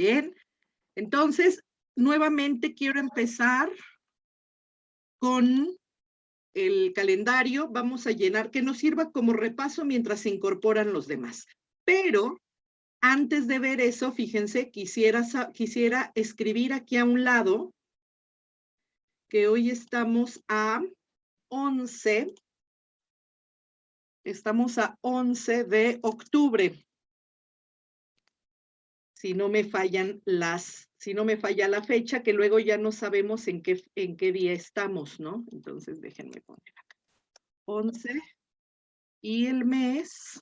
Bien, entonces, nuevamente quiero empezar con el calendario. Vamos a llenar, que nos sirva como repaso mientras se incorporan los demás. Pero, antes de ver eso, fíjense, quisiera escribir aquí a un lado que hoy estamos a 11 de octubre. Si no me falla la fecha, que luego ya no sabemos en qué día estamos, ¿no? Entonces, déjenme poner acá. 11, y el mes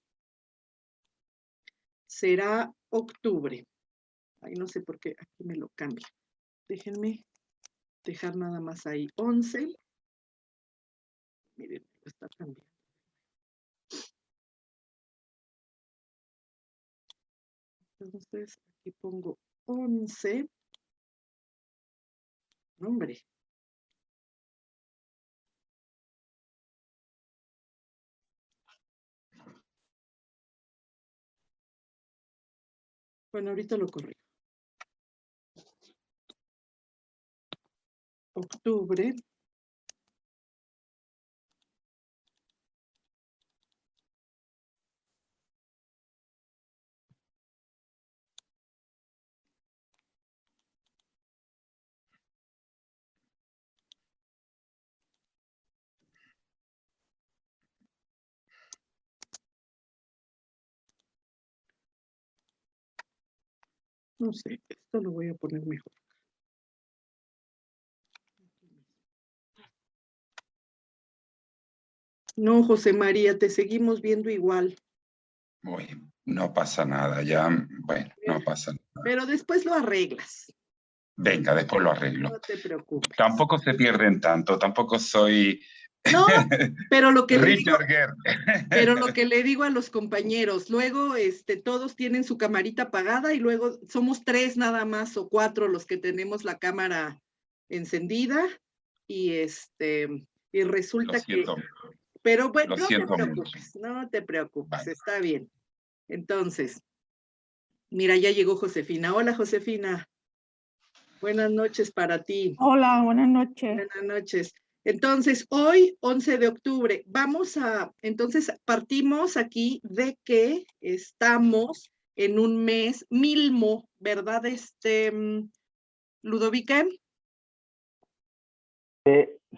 será octubre. Ay, no sé por qué aquí me lo cambia. Déjenme dejar nada más ahí. 11. Miren, está cambiando. Entonces, aquí pongo 11. Hombre. Bueno, ahorita lo corrijo. Octubre. No sé, esto lo voy a poner mejor. No, José María, te seguimos viendo igual. Muy, no pasa nada, ya, bueno, no pasa nada. Pero después lo arreglas. Venga, después lo arreglo. No te preocupes. Tampoco se pierden tanto, tampoco soy... No, pero lo que Richard Gere. Pero lo que le digo a los compañeros, luego todos tienen su camarita apagada y luego somos 3 nada más o 4 los que tenemos la cámara encendida y y resulta que... Pero bueno, no te preocupes, vale. Está bien. Entonces, mira, ya llegó Josefina. Hola, Josefina. Buenas noches para ti. Hola, buenas noches. Buenas noches. Entonces, hoy, 11 de octubre, entonces partimos aquí de que estamos en un mes milmo, ¿verdad, Ludovica?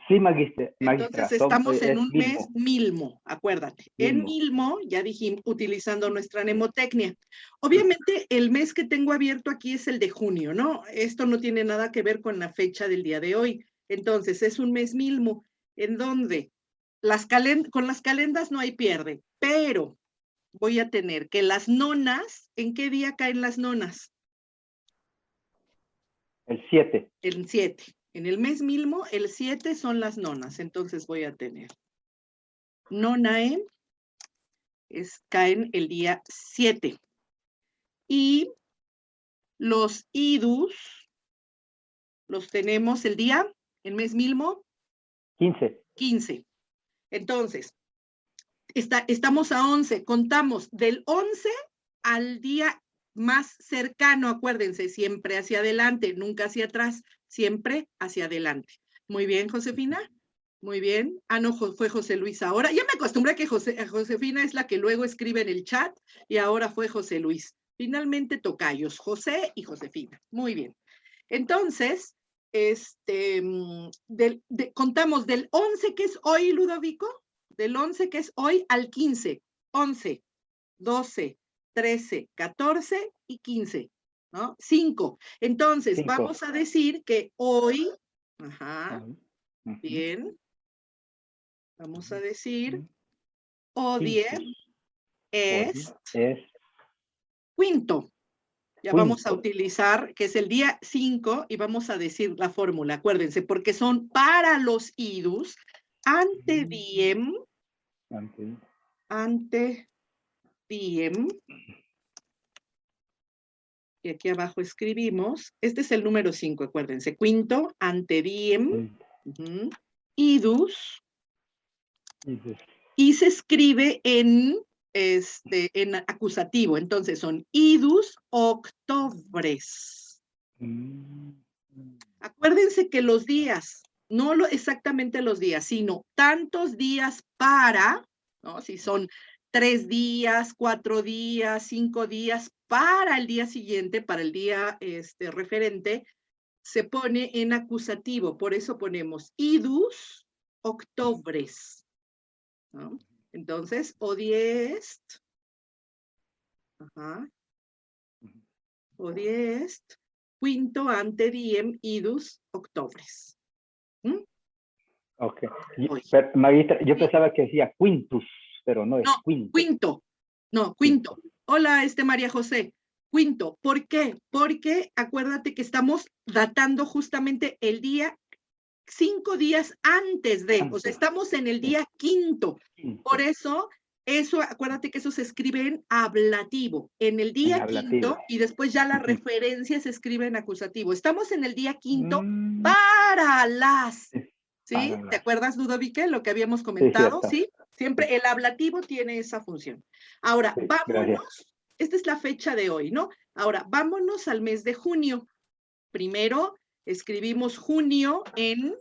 Sí, magistra. Entonces estamos en un mes milmo, acuérdate. En milmo, ya dijimos, utilizando nuestra mnemotecnia. Obviamente, el mes que tengo abierto aquí es el de junio, ¿no? Esto no tiene nada que ver con la fecha del día de hoy. Entonces, es un mes milmo, en donde con las calendas no hay pierde, pero voy a tener que las nonas, ¿en qué día caen las nonas? El 7. El 7. En el mes milmo, el 7 son las nonas. Entonces voy a tener nonae, caen el día 7. Y los idus los tenemos el mes milmo. 15. 15. Entonces, estamos a 11. Contamos del 11 al día más cercano, acuérdense, siempre hacia adelante, nunca hacia atrás, siempre hacia adelante. Muy bien, Josefina. Muy bien. Ah, no, fue José Luis ahora. Ya me acostumbré que Josefina es la que luego escribe en el chat y ahora fue José Luis. Finalmente tocayos, José y Josefina. Muy bien. Entonces, contamos del 11 que es hoy, Ludovico, del 11 que es hoy al 15. 11, 12, 13, 14 y 15, ¿no? 5. Entonces, vamos a decir que hoy, bien, vamos a decir, odie es quinto. Ya vamos a utilizar, que es el día 5, y vamos a decir la fórmula, acuérdense, porque son para los idus, ante diem, y aquí abajo escribimos, este es el número 5, acuérdense, quinto, ante diem, idus, y se escribe en en acusativo. Entonces son idus octobres. Acuérdense que los días, no exactamente los días, sino tantos días para, ¿no? Si son 3 días, 4 días, 5 días, para el día siguiente, para el día referente, se pone en acusativo. Por eso ponemos idus octobres, ¿no? Entonces, odiest, odiest, quinto ante diem idus octobres. Ok. Pero, magistra, yo pensaba que decía quintus, pero no es quinto. Quinto. No, quinto. Hola, María José. Quinto. ¿Por qué? Porque acuérdate que estamos datando justamente el día 5 días antes de, o sea, estamos en el día quinto. Por eso, acuérdate que eso se escribe en ablativo, en el día quinto, y después ya la referencia se escribe en acusativo. Estamos en el día quinto para las, ¿sí? ¿Te acuerdas, Ludovique, lo que habíamos comentado? Sí, siempre el ablativo tiene esa función. Ahora, vámonos, esta es la fecha de hoy, ¿no? Ahora, vámonos al mes de junio. Primero, escribimos junio en,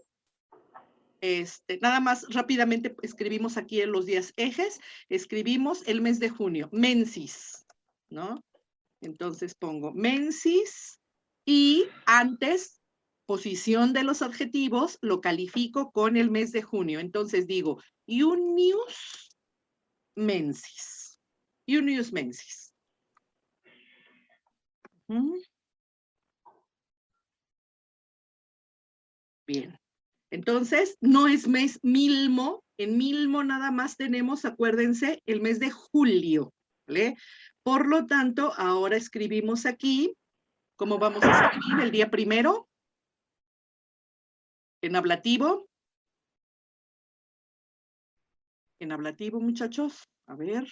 nada más rápidamente escribimos aquí en los días ejes, escribimos el mes de junio, mensis, ¿no? Entonces pongo mensis y antes, posición de los adjetivos, lo califico con el mes de junio. Entonces digo, iunius mensis. Iunius mensis. Bien. Entonces, no es mes milmo. En milmo nada más tenemos, acuérdense, el mes de julio, ¿vale? Por lo tanto, ahora escribimos aquí, ¿cómo vamos a escribir el día primero? En ablativo. En ablativo, muchachos. A ver.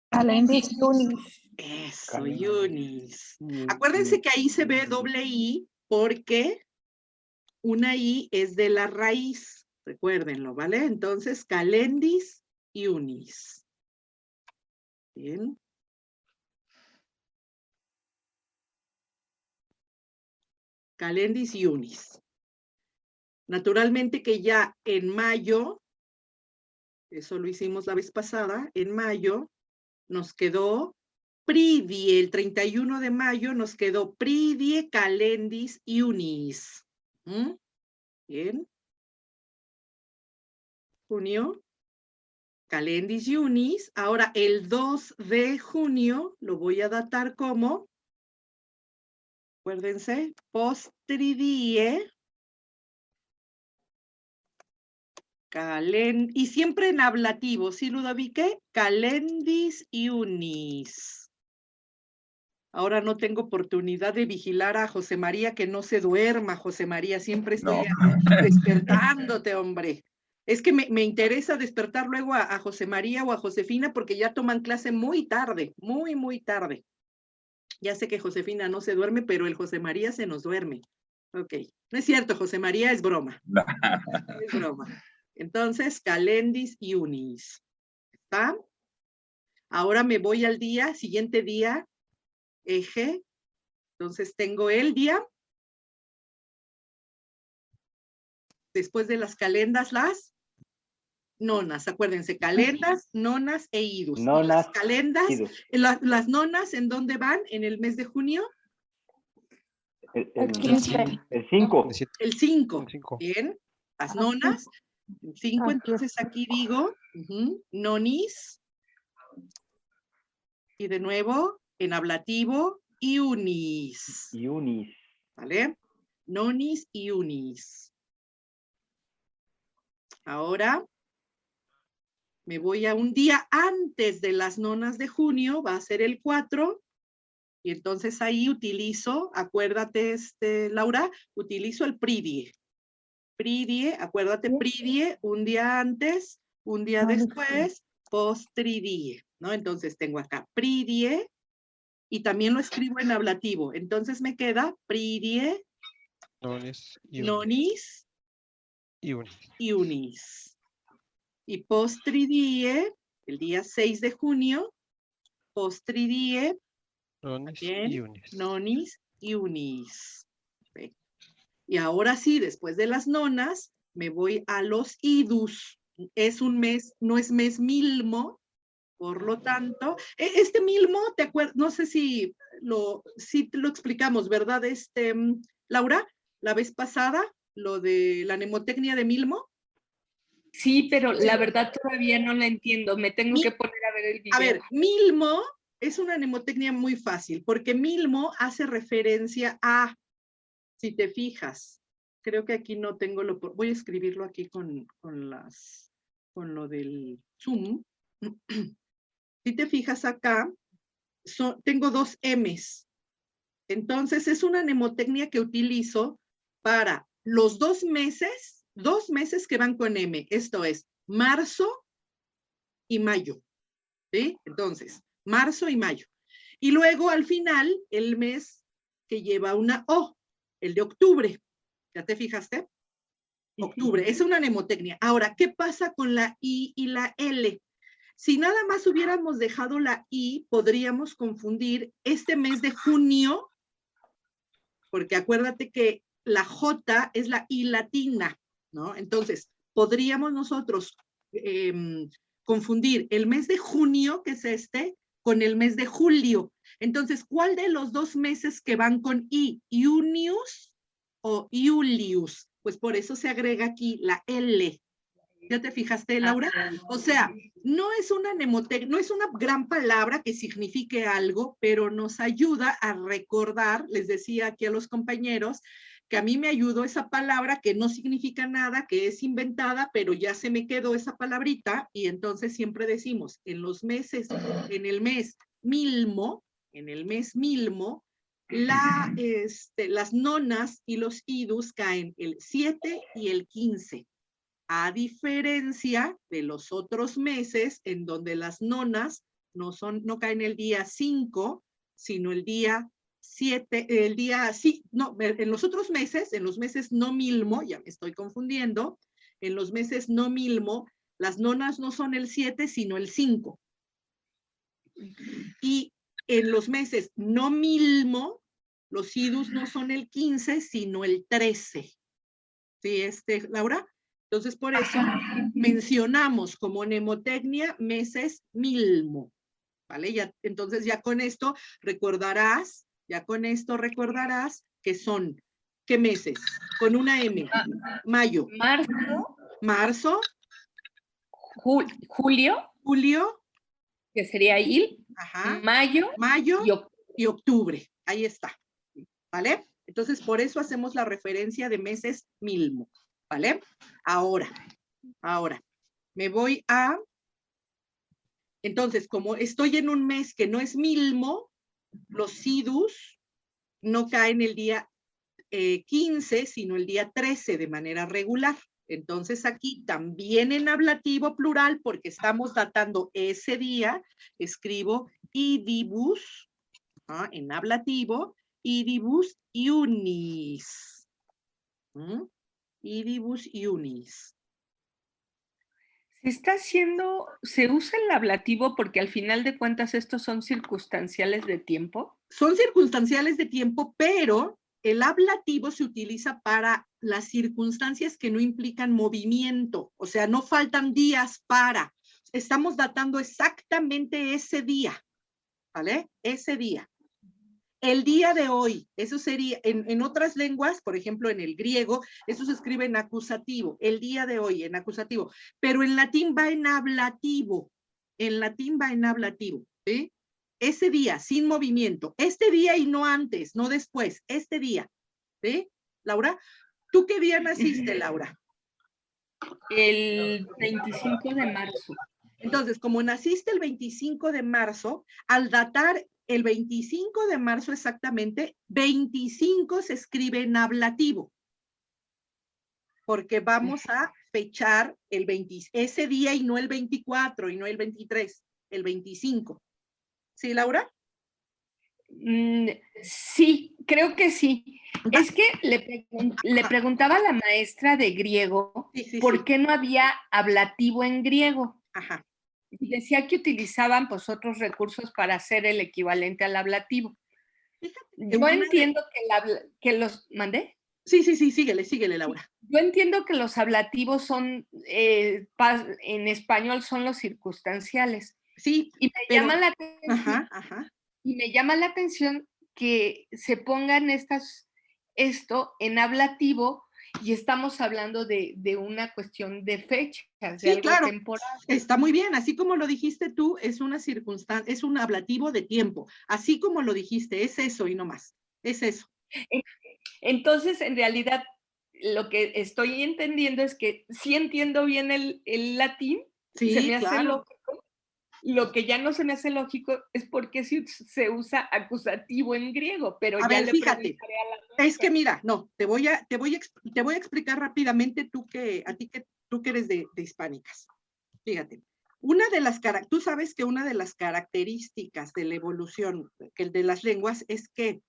Calendis Unis. Eso, Unis. Acuérdense que ahí se ve doble I porque una I es de la raíz. Recuérdenlo, ¿vale? Entonces, calendis Unis. Bien. Calendis Unis. Naturalmente que ya en mayo, eso lo hicimos la vez pasada, en mayo nos quedó Pridie, el 31 de mayo nos quedó Pridie Calendis Unis. Bien. Junio, Calendis Unis. Ahora el 2 de junio lo voy a datar como, acuérdense, postridie. Y siempre en ablativo, ¿sí, Ludovique? Calendis Unis. Ahora no tengo oportunidad de vigilar a José María, que no se duerma, José María, siempre estoy despertándote, hombre. Es que me interesa despertar luego a José María o a Josefina porque ya toman clase muy tarde, muy, muy tarde. Ya sé que Josefina no se duerme, pero el José María se nos duerme. Ok, no es cierto, José María, es broma. Es broma. Entonces, Calendis Unis. ¿Está? Ahora me voy al día, siguiente día, eje. Entonces tengo el día. Después de las calendas, las nonas. Acuérdense, calendas, nonas e idus. Nonas, y las calendas, idus. Las nonas, ¿en dónde van? ¿En el mes de junio? El 15. El 5. El 5. Bien. Las nonas. El 5, entonces aquí digo, nonis. Y de nuevo, en ablativo, iunis. Iunis. ¿Vale? Nonis y unis. Ahora me voy a un día antes de las nonas de junio, va a ser el 4, y entonces ahí utilizo, acuérdate, Laura, utilizo el pridie. Pridie, acuérdate, pridie, un día antes, un día después, postridie, ¿no? Entonces tengo acá pridie, y también lo escribo en ablativo. Entonces me queda pridie, nonis y unis. Y postridie, el día 6 de junio, postridie, Nonis bien, y unis. nonis y unis. Ok. Y ahora sí, después de las nonas, me voy a los idus. Es un mes, no es mes milmo, por lo tanto, este milmo, ¿te acuerdas? No sé si te lo explicamos, ¿verdad? Laura, la vez pasada, lo de la mnemotecnia de milmo. Sí, pero la verdad todavía no la entiendo. Me tengo que poner a ver el video. A ver, milmo es una mnemotecnia muy fácil, porque milmo hace referencia a, si te fijas, creo que aquí no tengo voy a escribirlo aquí con lo del Zoom. Si te fijas acá, tengo dos M's. Entonces, es una mnemotecnia que utilizo para los 2 meses que van con M. Esto es marzo y mayo. ¿Sí? Entonces, marzo y mayo. Y luego, al final, el mes que lleva una O, el de octubre. ¿Ya te fijaste? Octubre. Es una mnemotecnia. Ahora, ¿qué pasa con la I y la L? Si nada más hubiéramos dejado la I, podríamos confundir este mes de junio, porque acuérdate que la J es la I latina, ¿no? Entonces, podríamos nosotros confundir el mes de junio, que es este, con el mes de julio. Entonces, ¿cuál de los 2 meses que van con I? ¿Iunius o Iulius? Pues por eso se agrega aquí la L. ¿Ya te fijaste, Laura? O sea, no es una mnemotecnia, no es una gran palabra que signifique algo, pero nos ayuda a recordar, les decía aquí a los compañeros, que a mí me ayudó esa palabra que no significa nada, que es inventada, pero ya se me quedó esa palabrita, y entonces siempre decimos, en el mes milmo, las nonas y los idus caen el 7 y el 15. A diferencia de los otros meses en donde las nonas no caen el día 5, sino el día 7, en los otros meses, en los meses no milmo, ya me estoy confundiendo, en los meses no milmo, las nonas no son el 7, sino el 5. Y en los meses no milmo, los idus no son el 15, sino el 13. ¿Sí, Laura? Entonces, por eso mencionamos como mnemotecnia meses milmo, ¿vale? Entonces, ya con esto recordarás que son, ¿qué meses? Con una M. Mayo. Marzo. Julio. Que sería Il. Ajá. Mayo. Y octubre. Ahí está. ¿Vale? Entonces, por eso hacemos la referencia de meses milmo. ¿Vale? Ahora, me voy a, entonces, como estoy en un mes que no es milmo, los idus no caen el día 15, sino el día 13 de manera regular. Entonces, aquí también en ablativo plural, porque estamos datando ese día, escribo idibus, ¿no? En ablativo, idibus iunis. Idibus iunis. ¿Se usa el ablativo porque al final de cuentas estos son circunstanciales de tiempo? Son circunstanciales de tiempo, pero el ablativo se utiliza para las circunstancias que no implican movimiento, o sea, no faltan días para. Estamos datando exactamente ese día, ¿vale? Ese día. El día de hoy, eso sería, en otras lenguas, por ejemplo, en el griego, eso se escribe en acusativo, el día de hoy en acusativo, pero en latín va en ablativo, ¿sí? Ese día, sin movimiento, este día y no antes, no después, este día, ¿sí? Laura, ¿tú qué día naciste, Laura? El 25 de marzo. Entonces, como naciste el 25 de marzo, al datar el 25 de marzo exactamente, 25 se escribe en ablativo, porque vamos a fechar ese día y no el 24 y no el 23, el 25. ¿Sí, Laura? Sí, creo que sí. Es que le preguntaba a la maestra de griego por qué no había ablativo en griego. Ajá. Y decía que utilizaban pues otros recursos para hacer el equivalente al ablativo. Yo entiendo que los... ¿Mandé? Sí, síguele, Laura. Yo entiendo que los ablativos son, en español son los circunstanciales. Sí, y me llama la atención, ajá. Y me llama la atención que se pongan esto en ablativo y estamos hablando de una cuestión de fechas, de Sí, algo claro. temporal. Está muy bien, así como lo dijiste tú, es una circunstancia, es un ablativo de tiempo, así como lo dijiste, es eso y no más, es eso. Entonces, en realidad, lo que estoy entendiendo es que sí entiendo bien el latín, Sí, se me hace claro. lógico. Lo que ya no se me hace lógico es por qué se usa acusativo en griego, pero A ya ver, le fíjate, preguntaré a la es que mira, no, te voy a explicar rápidamente tú que eres de hispánicas. Fíjate, tú sabes que una de las características de la evolución de las lenguas es que,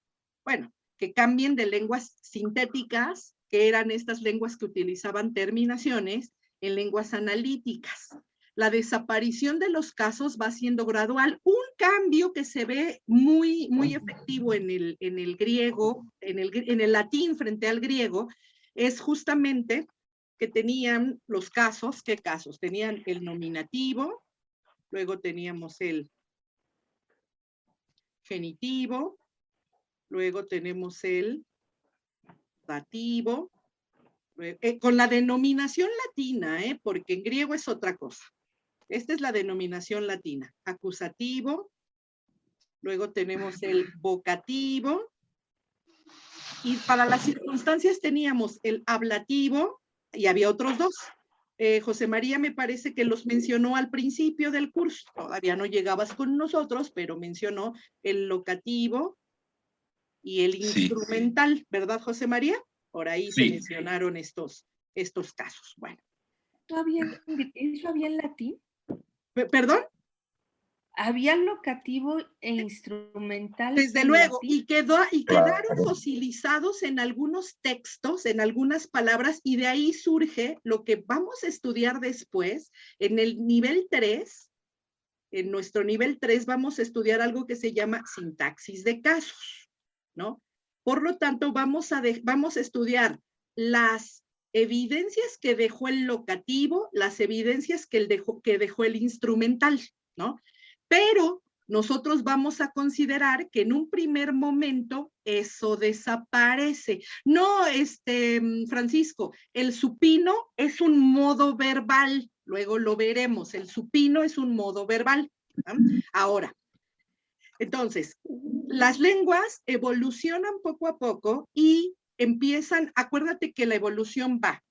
bueno, que cambien de lenguas sintéticas, que eran estas lenguas que utilizaban terminaciones, en lenguas analíticas. La desaparición de los casos va siendo gradual. Un cambio que se ve muy, muy efectivo en el griego, en el latín frente al griego, es justamente que tenían los casos. ¿Qué casos? Tenían el nominativo, luego teníamos el genitivo, luego tenemos el dativo, con la denominación latina, porque en griego es otra cosa. Esta es la denominación latina. Acusativo, luego tenemos el vocativo, y para las circunstancias teníamos el ablativo, y había otros dos. José María me parece que los mencionó al principio del curso, todavía no llegabas con nosotros, pero mencionó el locativo y el instrumental, ¿verdad, José María? Por ahí se mencionaron estos casos. Bueno. ¿Eso había en latín? ¿Perdón? ¿Había locativo e instrumental? Desde luego, y quedaron fosilizados en algunos textos, en algunas palabras, y de ahí surge lo que vamos a estudiar después en el nivel 3. En nuestro nivel 3 vamos a estudiar algo que se llama sintaxis de casos, ¿no? Por lo tanto, vamos a estudiar las evidencias que dejó el locativo, las evidencias que dejó el instrumental, ¿no? Pero nosotros vamos a considerar que en un primer momento eso desaparece. No, Francisco, el supino es un modo verbal, luego lo veremos, el supino es un modo verbal. Ahora, entonces, las lenguas evolucionan poco a poco y empiezan, acuérdate que la evolución va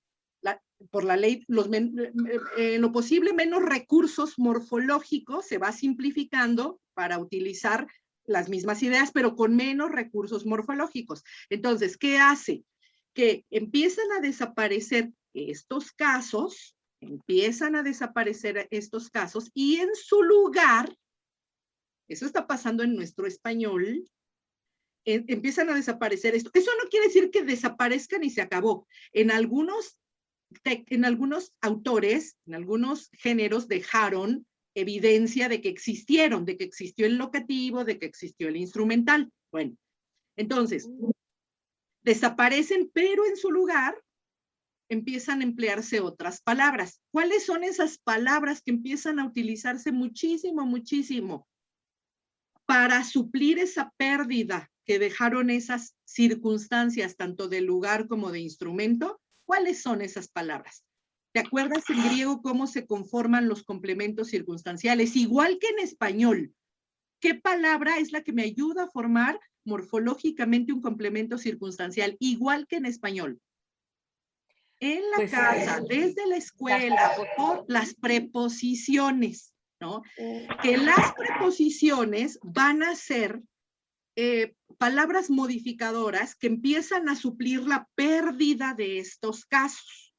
por la ley, lo posible menos recursos morfológicos, se va simplificando para utilizar las mismas ideas, pero con menos recursos morfológicos. Entonces, ¿qué hace? Que empiezan a desaparecer estos casos, y en su lugar, eso está pasando en nuestro español, empiezan a desaparecer esto. Eso no quiere decir que desaparezcan y se acabó. En algunos autores, en algunos géneros dejaron evidencia de que existieron, de que existió el locativo, de que existió el instrumental. Bueno, entonces, desaparecen, pero en su lugar empiezan a emplearse otras palabras. ¿Cuáles son esas palabras que empiezan a utilizarse muchísimo para suplir esa pérdida que dejaron esas circunstancias, tanto de lugar como de instrumento? ¿Cuáles son esas palabras? ¿Te acuerdas en griego cómo se conforman los complementos circunstanciales? Igual que en español. ¿Qué palabra es la que me ayuda a formar morfológicamente un complemento circunstancial? Igual que en español. En la casa, desde la escuela, por las preposiciones, ¿no? Que las preposiciones van a ser palabras modificadoras que empiezan a suplir la pérdida de estos casos.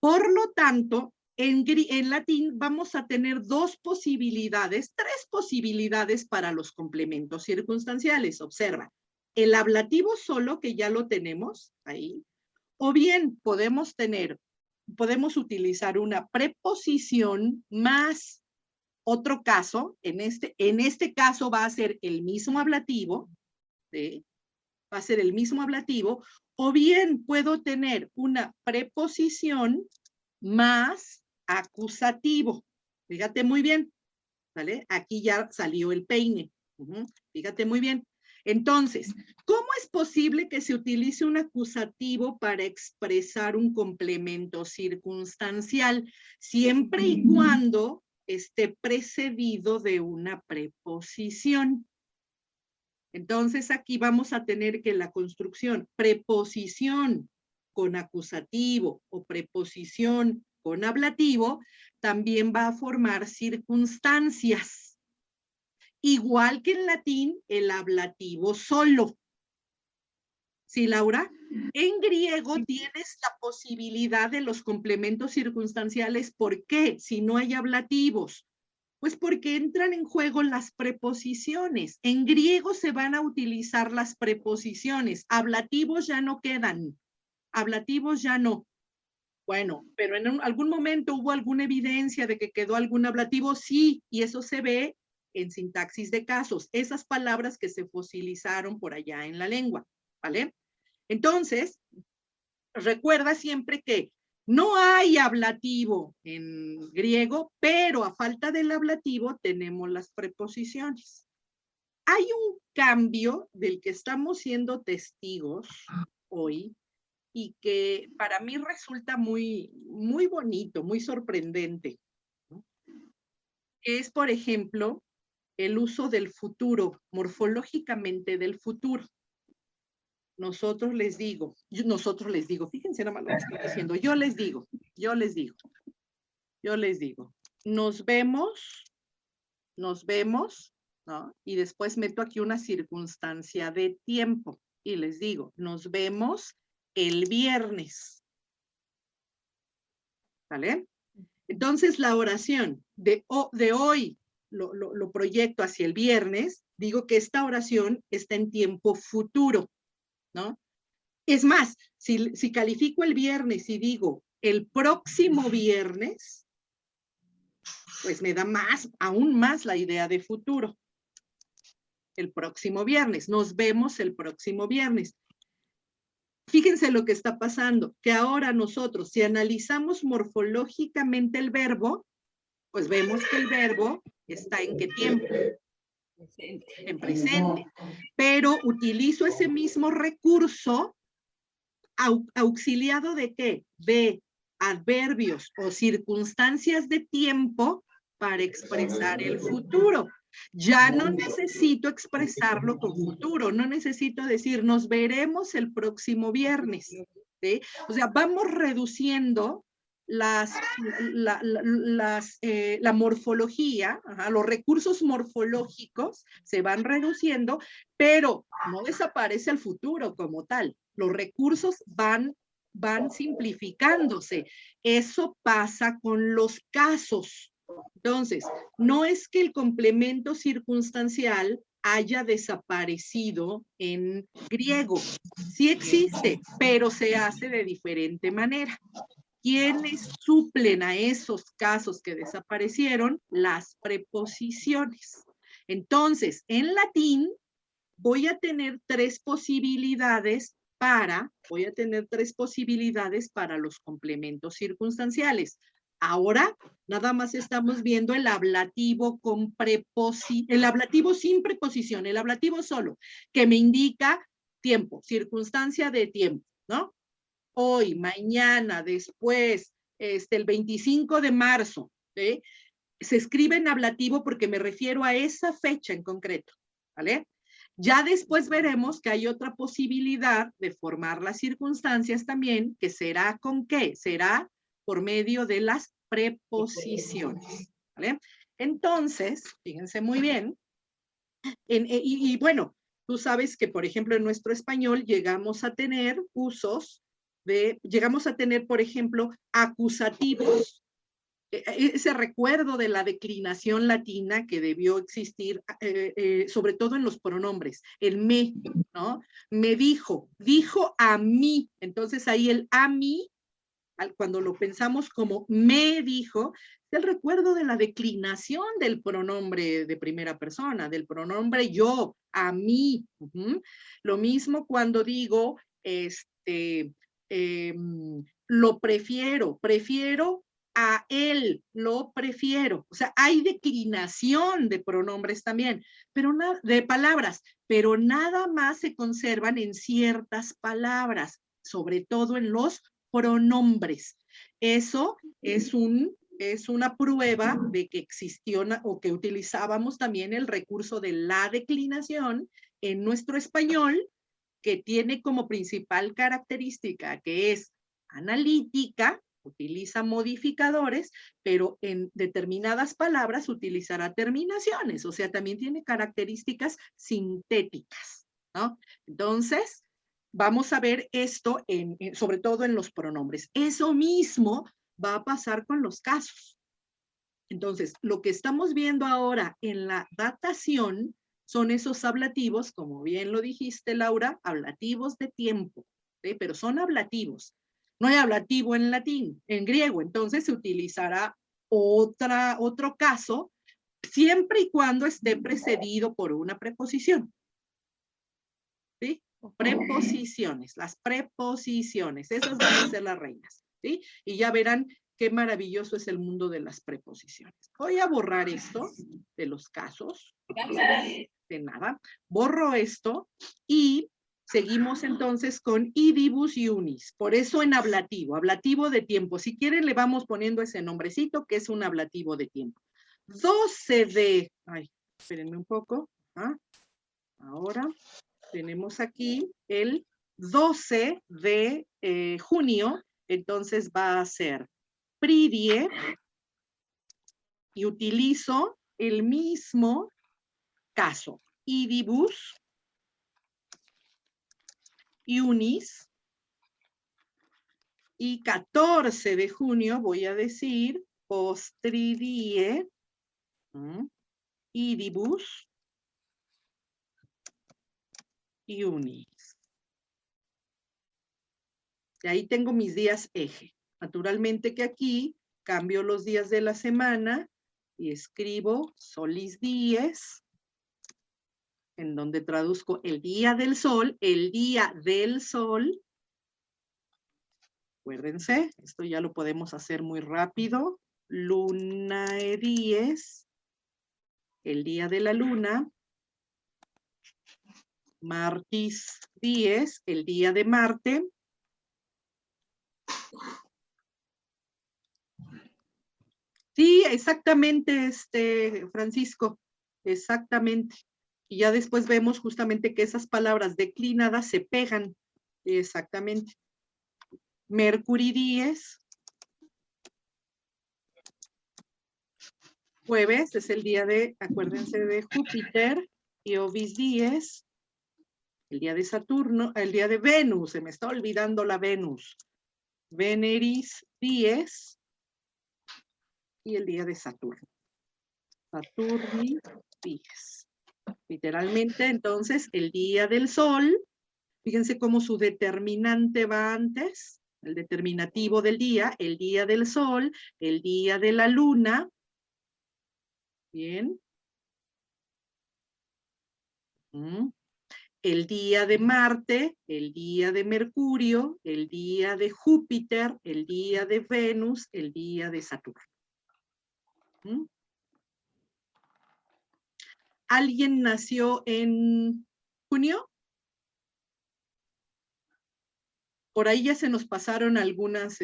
Por lo tanto, en latín vamos a tener tres posibilidades para los complementos circunstanciales. Observa, el ablativo solo, que ya lo tenemos ahí, o bien podemos utilizar una preposición más otro caso, en este caso va a ser el mismo ablativo, ¿sí? Va a ser el mismo ablativo, o bien puedo tener una preposición más acusativo. Fíjate muy bien, ¿vale? Aquí ya salió el peine. Fíjate muy bien. Entonces, ¿cómo es posible que se utilice un acusativo para expresar un complemento circunstancial? Siempre y cuando esté precedido de una preposición. Entonces, aquí vamos a tener que la construcción preposición con acusativo o preposición con ablativo también va a formar circunstancias. Igual que en latín, el ablativo solo. ¿Sí, Laura? En griego tienes la posibilidad de los complementos circunstanciales. ¿Por qué? Si no hay ablativos. Pues porque entran en juego las preposiciones. En griego se van a utilizar las preposiciones. Ablativos ya no quedan. Ablativos ya no. Bueno, pero en algún momento hubo alguna evidencia de que quedó algún ablativo, sí, y eso se ve en sintaxis de casos, esas palabras que se fosilizaron por allá en la lengua, ¿vale? Entonces, recuerda siempre que no hay ablativo en griego, pero a falta del ablativo tenemos las preposiciones. Hay un cambio del que estamos siendo testigos hoy, y que para mí resulta muy, muy bonito, muy sorprendente, ¿no? Es, por ejemplo, el uso del futuro, morfológicamente del futuro. Nosotros les digo, fíjense nada más lo que estoy diciendo, yo les digo, nos vemos, ¿no? Y después meto aquí una circunstancia de tiempo y les digo, nos vemos el viernes. ¿Vale? Entonces la oración de hoy lo proyecto hacia el viernes, digo que esta oración está en tiempo futuro, ¿no? Es más, si califico el viernes y digo el próximo viernes, pues me da aún más la idea de futuro. El próximo viernes, nos vemos el próximo viernes. Fíjense lo que está pasando, que ahora nosotros, si analizamos morfológicamente el verbo, pues vemos que el verbo está ¿en qué tiempo? En presente. Pero utilizo ese mismo recurso auxiliado ¿de qué? De adverbios o circunstancias de tiempo para expresar el futuro. Ya no necesito expresarlo con futuro, no necesito decir nos veremos el próximo viernes, ¿sí? O sea, vamos reduciendo la morfología, los recursos morfológicos se van reduciendo, pero no desaparece el futuro como tal. Los recursos van simplificándose. Eso pasa con los casos. Entonces, no es que el complemento circunstancial haya desaparecido en griego. Sí existe, pero se hace de diferente manera. ¿Quiénes suplen a esos casos que desaparecieron? Las preposiciones. Entonces, en latín voy a tener tres posibilidades para los complementos circunstanciales. Ahora, nada más estamos viendo el ablativo con el ablativo sin preposición, el ablativo solo, que me indica tiempo, circunstancia de tiempo, ¿no? Hoy, mañana, después, el 25 de marzo, ¿sí? Se escribe en ablativo porque me refiero a esa fecha en concreto, ¿vale? Ya después veremos que hay otra posibilidad de formar las circunstancias también, que será ¿con qué? Será por medio de las preposiciones, ¿vale? Entonces, fíjense muy bien, y bueno, tú sabes que, por ejemplo, en nuestro español llegamos a tener por ejemplo, acusativos, ese recuerdo de la declinación latina que debió existir, sobre todo en los pronombres, el me, ¿no? Me dijo a mí, entonces ahí el a mí cuando lo pensamos como me dijo, es el recuerdo de la declinación del pronombre de primera persona, del pronombre yo, a mí. Lo mismo cuando digo, lo prefiero a él, lo prefiero. O sea, hay declinación de pronombres también, pero de palabras, pero nada más se conservan en ciertas palabras, sobre todo en los pronombres. Eso es una prueba de que existió o que utilizábamos también el recurso de la declinación en nuestro español, que tiene como principal característica que es analítica, utiliza modificadores, pero en determinadas palabras utilizará terminaciones, o sea, también tiene características sintéticas, ¿no? Entonces, vamos a ver esto sobre todo en los pronombres. Eso mismo va a pasar con los casos. Entonces, lo que estamos viendo ahora en la datación son esos ablativos, como bien lo dijiste, Laura, ablativos de tiempo, ¿sí? Pero son ablativos. No hay ablativo en latín, en griego, entonces se utilizará otro caso, siempre y cuando esté precedido por una preposición. ¿Sí? Preposiciones, las preposiciones, esas van a ser las reinas, ¿sí? Y ya verán qué maravilloso es el mundo de las preposiciones. Voy a borrar esto de los casos, de nada. Borro esto y seguimos entonces con idibus iunis. Por eso en ablativo de tiempo. Si quieren le vamos poniendo ese nombrecito que es un ablativo de tiempo. 12 de... Ay, espérenme un poco. Ahora tenemos aquí el 12 de junio. Entonces va a ser pridie y utilizo el mismo caso. Idibus iunis. Y 14 de junio voy a decir postridie idibus iunis. Y ahí tengo mis días eje. Naturalmente que aquí cambio los días de la semana y escribo solis dies, en donde traduzco el día del sol, Acuérdense, esto ya lo podemos hacer muy rápido. Lunae dies, el día de la luna. Martis dies, el día de Marte. Sí, exactamente, Francisco, exactamente. Y ya después vemos justamente que esas palabras declinadas se pegan, exactamente. Mercury dies. Jueves es el día de, acuérdense, de Júpiter. Y Ovis dies, el día de Saturno, el día de Venus, se me está olvidando la Venus. Veneris dies. Y el día de Saturno. Saturni dies. Literalmente, entonces, el día del sol, fíjense cómo su determinante va antes, el determinativo del día, el día del sol, el día de la luna. Bien. El día de Marte, el día de Mercurio, el día de Júpiter, el día de Venus, el día de Saturno. ¿Alguien nació en junio? Por ahí ya se nos pasaron algunas,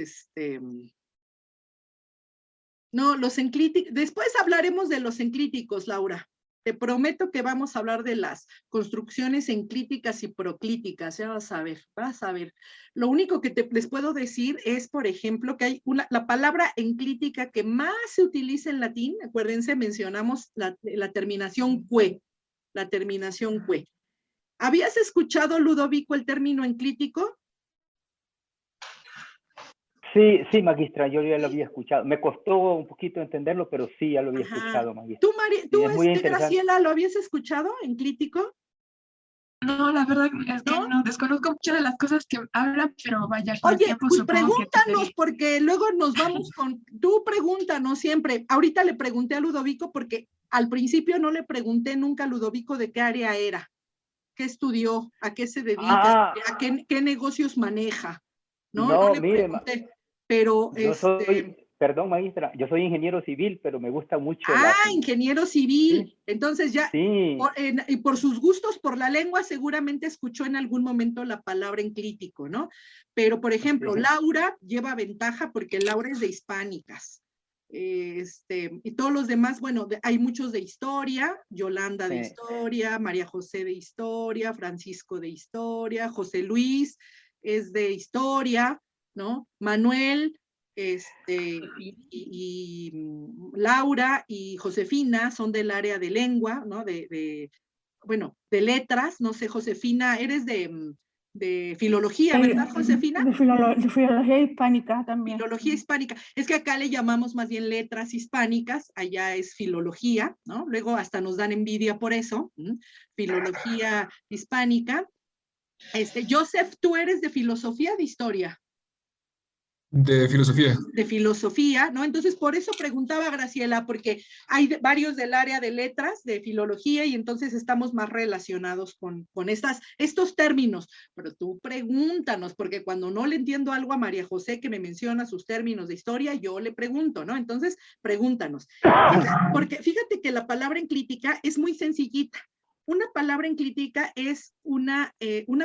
no, los enclíticos, después hablaremos de los enclíticos, Laura. Te prometo que vamos a hablar de las construcciones enclíticas y proclíticas, ya vas a ver, vas a ver. Lo único que les puedo decir es, por ejemplo, que hay la palabra enclítica que más se utiliza en latín, acuérdense, mencionamos la terminación cue, la terminación cue. ¿Habías escuchado, Ludovico, el término enclítico? Sí, sí, magistra, yo ya lo había escuchado. Me costó un poquito entenderlo, pero sí, ya lo había escuchado, magistra. ¿Tú, Graciela, lo habías escuchado, enclítico? No, la verdad es que ¿No? no desconozco muchas de las cosas que habla, pero vaya, con el Oye, tiempo pues supongo que pregúntanos, porque luego nos vamos con, tú pregúntanos siempre. Ahorita le pregunté a Ludovico porque al principio no le pregunté nunca a Ludovico de qué área era, qué estudió, a qué se dedica, Ah, a qué negocios maneja, ¿no? No no, le mire, pregunté, pero yo soy, perdón, maestra, yo soy ingeniero civil, pero me gusta mucho la... ingeniero civil. Sí, Entonces ya, sí, y por sus gustos por la lengua, seguramente escuchó en algún momento la palabra enclítico, ¿no? Pero, por ejemplo, sí. Laura lleva ventaja porque Laura es de hispánicas. Y todos los demás, bueno, hay muchos de historia, Yolanda de historia, María José de historia, Francisco de historia, José Luis es de historia, ¿no? Manuel, Laura y Josefina son del área de lengua, ¿no? Bueno, de letras, no sé, Josefina, eres de filología, ¿verdad, Josefina? De filología hispánica también. Filología hispánica. Es que acá le llamamos más bien letras hispánicas, allá es filología, ¿no? Luego hasta nos dan envidia por eso, filología hispánica. Joseph, tú eres de filosofía, de historia. De filosofía. De filosofía, ¿no? Entonces, por eso preguntaba a Graciela, porque hay varios del área de letras, de filología, y entonces estamos más relacionados con estos términos. Pero tú pregúntanos, porque cuando no le entiendo algo a María José que me menciona sus términos de historia, yo le pregunto, ¿no? Entonces, pregúntanos. Porque fíjate que la palabra enclítica es muy sencillita. Una palabra enclítica es una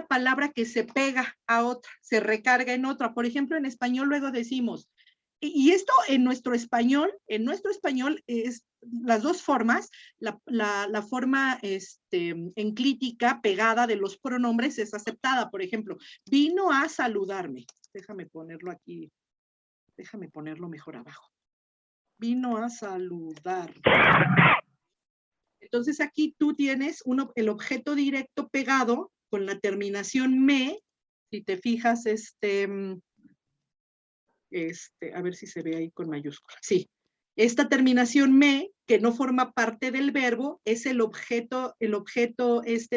palabra que se pega a otra, se recarga en otra. Por ejemplo, en español luego decimos, y esto en nuestro español es las dos formas, la forma enclítica pegada de los pronombres es aceptada. Por ejemplo, vino a saludarme. Déjame ponerlo aquí, déjame ponerlo mejor abajo. Vino a saludar. Entonces aquí tú tienes el objeto directo pegado con la terminación me. Si te fijas, a ver si se ve ahí con mayúscula. Sí, esta terminación me, que no forma parte del verbo, es el objeto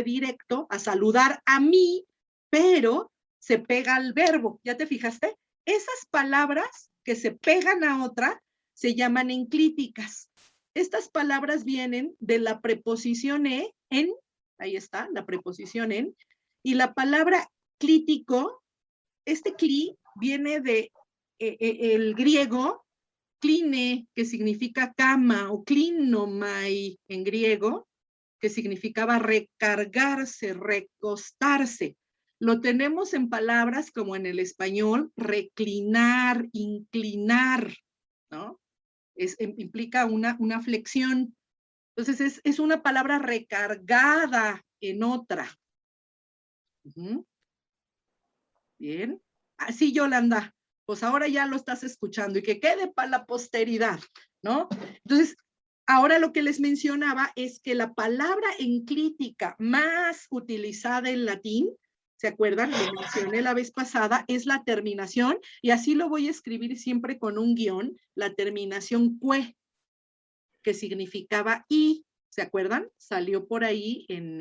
directo a saludar a mí, pero se pega al verbo. ¿Ya te fijaste? Esas palabras que se pegan a otra se llaman enclíticas. Estas palabras vienen de la preposición en, ahí está, la preposición en, y la palabra clítico, cli viene de el griego kline, que significa cama, o klinomai en griego, que significaba recargarse, recostarse. Lo tenemos en palabras como en el español, reclinar, inclinar, ¿no? Implica una flexión. Entonces es una palabra recargada en otra. Bien. Así, Yolanda, pues ahora ya lo estás escuchando y que quede para la posteridad, ¿no? Entonces, ahora lo que les mencionaba es que la palabra enclítica más utilizada en latín, ¿se acuerdan? Lo mencioné la vez pasada, es la terminación, y así lo voy a escribir siempre con un guión, la terminación cue, que significaba y, ¿se acuerdan? Salió por ahí en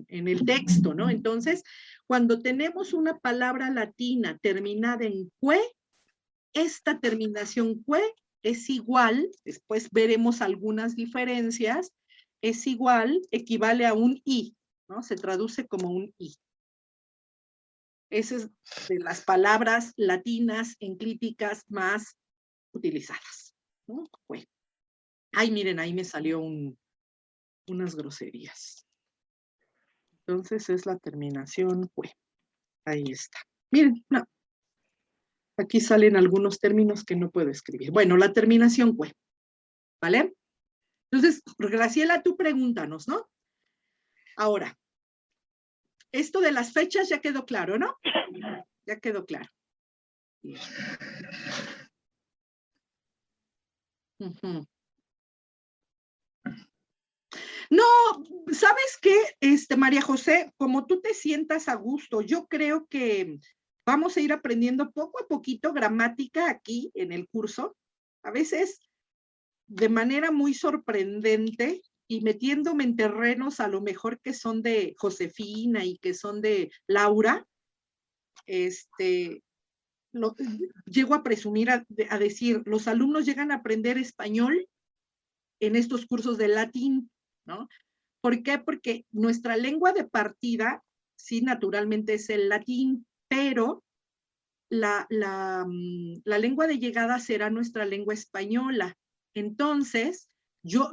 el texto, ¿no? Entonces, cuando tenemos una palabra latina terminada en cue, esta terminación cue es igual, después veremos algunas diferencias, es igual, equivale a un i, ¿no? Se traduce como un i. Esa es de las palabras latinas enclíticas más utilizadas, ¿no? Cue. Ay, miren, ahí me salió unas groserías. Entonces es la terminación cue. Ahí está. Miren, no. Aquí salen algunos términos que no puedo escribir. Bueno, la terminación cue. ¿Vale? Entonces, Graciela, tú pregúntanos, ¿no? Ahora, esto de las fechas ya quedó claro, ¿no? Ya quedó claro. No, ¿sabes qué, María José? Como tú te sientas a gusto, yo creo que vamos a ir aprendiendo poco a poquito gramática aquí en el curso. A veces de manera muy sorprendente y metiéndome en terrenos a lo mejor que son de Josefina y que son de Laura, llego a presumir, a decir, los alumnos llegan a aprender español en estos cursos de latín, ¿no? ¿Por qué? Porque nuestra lengua de partida, sí, naturalmente es el latín, pero la lengua de llegada será nuestra lengua española. Entonces,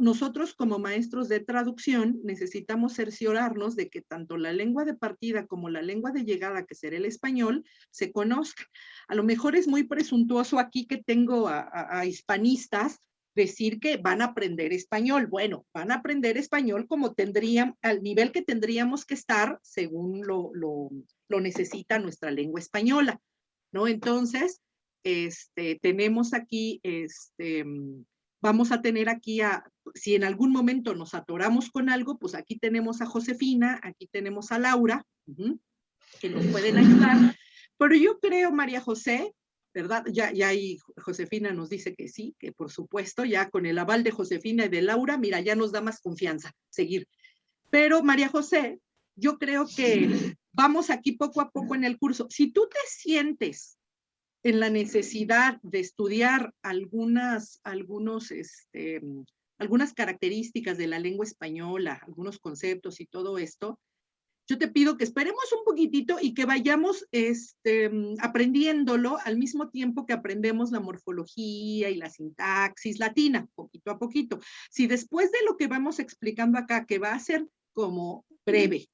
nosotros como maestros de traducción necesitamos cerciorarnos de que tanto la lengua de partida como la lengua de llegada, que será el español, se conozca. A lo mejor es muy presuntuoso aquí que tengo a hispanistas decir que van a aprender español. Bueno, van a aprender español como tendrían, al nivel que tendríamos que estar según lo necesita nuestra lengua española, ¿no? Entonces, tenemos aquí, vamos a tener aquí si en algún momento nos atoramos con algo, pues aquí tenemos a Josefina, aquí tenemos a Laura, que nos pueden ayudar. Pero yo creo, María José, ¿verdad? Ya ahí Josefina nos dice que sí, que por supuesto, ya con el aval de Josefina y de Laura, mira, ya nos da más confianza seguir. Pero María José, yo creo que vamos aquí poco a poco en el curso. Si tú te sientes en la necesidad de estudiar algunas características de la lengua española, algunos conceptos y todo esto, yo te pido que esperemos un poquitito y que vayamos aprendiéndolo al mismo tiempo que aprendemos la morfología y la sintaxis latina, poquito a poquito. Si después de lo que vamos explicando acá, que va a ser como breve,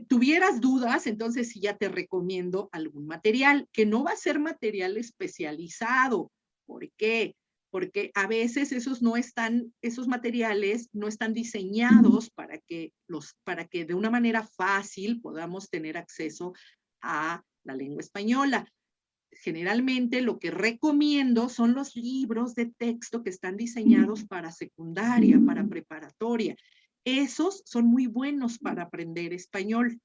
tuvieras dudas, entonces sí ya te recomiendo algún material, que no va a ser material especializado. ¿Por qué? Porque a veces esos materiales no están diseñados para que de una manera fácil podamos tener acceso a la lengua española. Generalmente lo que recomiendo son los libros de texto que están diseñados para secundaria, para preparatoria. Esos son muy buenos para aprender español.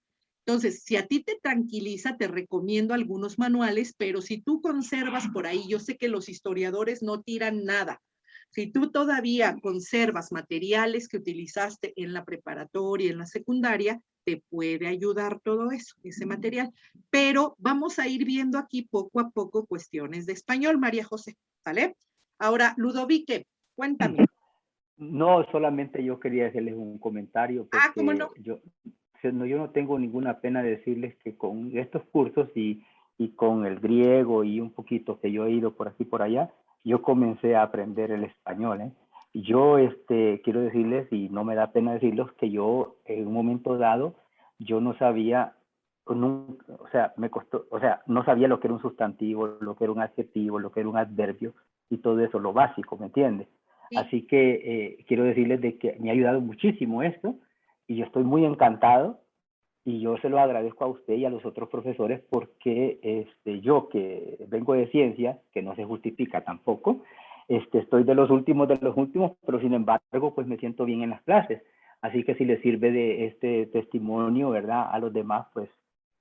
Entonces, si a ti te tranquiliza, te recomiendo algunos manuales, pero si tú conservas por ahí, yo sé que los historiadores no tiran nada. Si tú todavía conservas materiales que utilizaste en la preparatoria, en la secundaria, te puede ayudar todo eso, ese material. Pero vamos a ir viendo aquí poco a poco cuestiones de español, María José, ¿vale? Ahora, Ludovique, cuéntame. No, solamente yo quería hacerles un comentario, porque ¿Cómo no? yo no tengo ninguna pena de decirles que con estos cursos y con el griego y un poquito que yo he ido por aquí y por allá, yo comencé a aprender el español, ¿eh? Yo quiero decirles, y no me da pena decirlos, que yo en un momento dado, yo no sabía, no sabía lo que era un sustantivo, lo que era un adjetivo, lo que era un adverbio y todo eso, lo básico, ¿me entiendes? Sí. Así que quiero decirles de que me ha ayudado muchísimo esto y yo estoy muy encantado y yo se lo agradezco a usted y a los otros profesores porque yo que vengo de ciencia, que no se justifica tampoco, estoy de los últimos, pero sin embargo pues me siento bien en las clases. Así que si les sirve de este testimonio, ¿verdad? A los demás, pues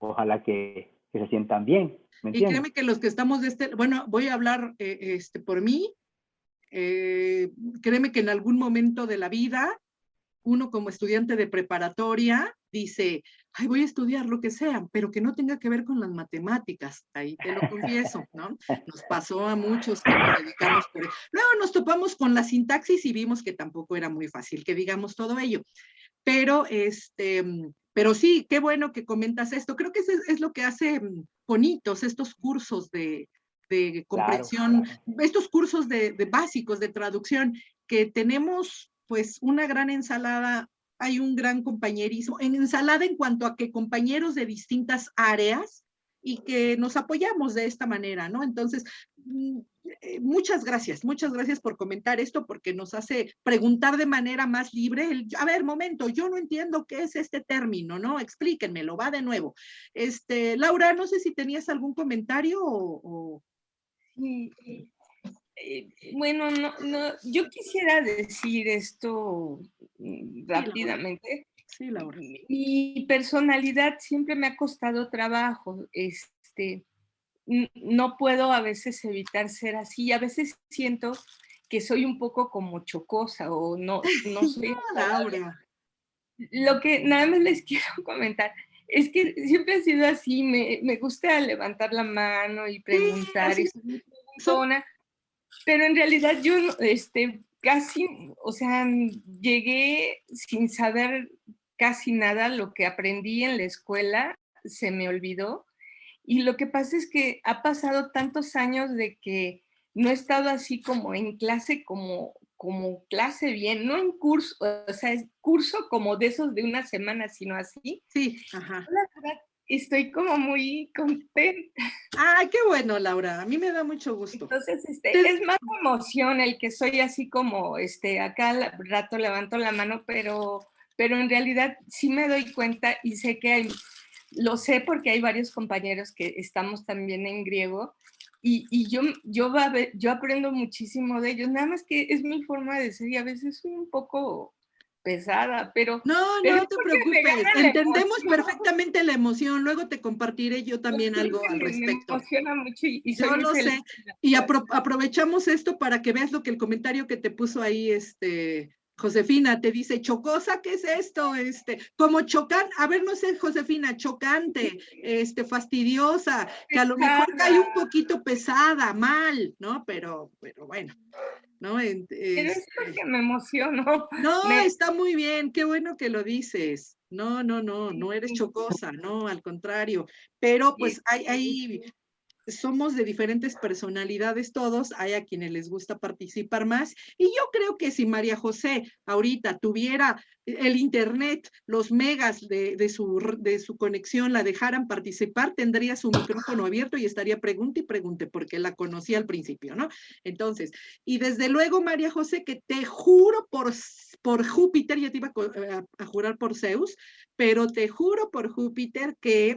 ojalá que se sientan bien. ¿Me entiendes? Y créeme que los que estamos bueno, voy a hablar por mí. Créeme que en algún momento de la vida, uno como estudiante de preparatoria dice, ay, voy a estudiar lo que sea, pero que no tenga que ver con las matemáticas, ahí te lo confieso, ¿no? Nos pasó a muchos que nos dedicamos por eso. Luego nos topamos con la sintaxis y vimos que tampoco era muy fácil que digamos todo ello. Pero, pero sí, qué bueno que comentas esto. Creo que eso es lo que hace bonitos estos cursos de comprensión, claro. Estos cursos de básicos de traducción, que tenemos pues una gran ensalada, hay un gran compañerismo, en ensalada en cuanto a que compañeros de distintas áreas y que nos apoyamos de esta manera, ¿no? Entonces, muchas gracias por comentar esto, porque nos hace preguntar de manera más libre. A ver, momento, yo no entiendo qué es este término, ¿no? Explíquenmelo, va de nuevo. Laura, no sé si tenías algún comentario o... Sí. Bueno, no, yo quisiera decir esto rápidamente. Sí, Laura. Mi personalidad siempre me ha costado trabajo. No puedo a veces evitar ser así. A veces siento que soy un poco como chocosa o no soy No, agradable. Laura. Lo que nada más les quiero comentar es que siempre ha sido así, me gusta levantar la mano y preguntar, así y soy muy son- preguntona, pero en realidad yo casi, o sea, llegué sin saber casi nada, lo que aprendí en la escuela se me olvidó, y lo que pasa es que ha pasado tantos años de que no he estado así como en clase, como clase bien, no en curso, o sea, es curso como de esos de una semana, sino así. Sí, ajá. La verdad, estoy como muy contenta. Ay, qué bueno, Laura. A mí me da mucho gusto. Entonces, Te- es más emoción el que soy así como, acá al rato levanto la mano, pero en realidad sí me doy cuenta y sé que lo sé porque hay varios compañeros que estamos también en griego y yo aprendo muchísimo de ellos, nada más que es mi forma de ser y a veces soy un poco pesada, pero No, es no te porque me preocupes. gana la Entendemos emoción. perfectamente la emoción. Luego te compartiré yo también Lo sé algo que al me respecto. emociona mucho y soy Yo muy lo feliz. sé. Y aprovechamos esto para que veas lo que el comentario que te puso ahí, Josefina, te dice, chocosa, ¿qué es esto? Como chocan, a ver, no sé, Josefina, chocante, fastidiosa, que a lo mejor cae un poquito pesada, mal, ¿no? Pero bueno, ¿no? Pero es porque me emociono. No, está muy bien, qué bueno que lo dices. No eres chocosa, no, al contrario. Pero pues somos de diferentes personalidades todos, hay a quienes les gusta participar más, y yo creo que si María José ahorita tuviera el internet, los megas de su conexión, la dejaran participar, tendría su micrófono abierto y estaría pregunte y pregunte, porque la conocí al principio, ¿no? Entonces, y desde luego, María José, que te juro por Júpiter, ya te iba a jurar por Zeus, pero te juro por Júpiter que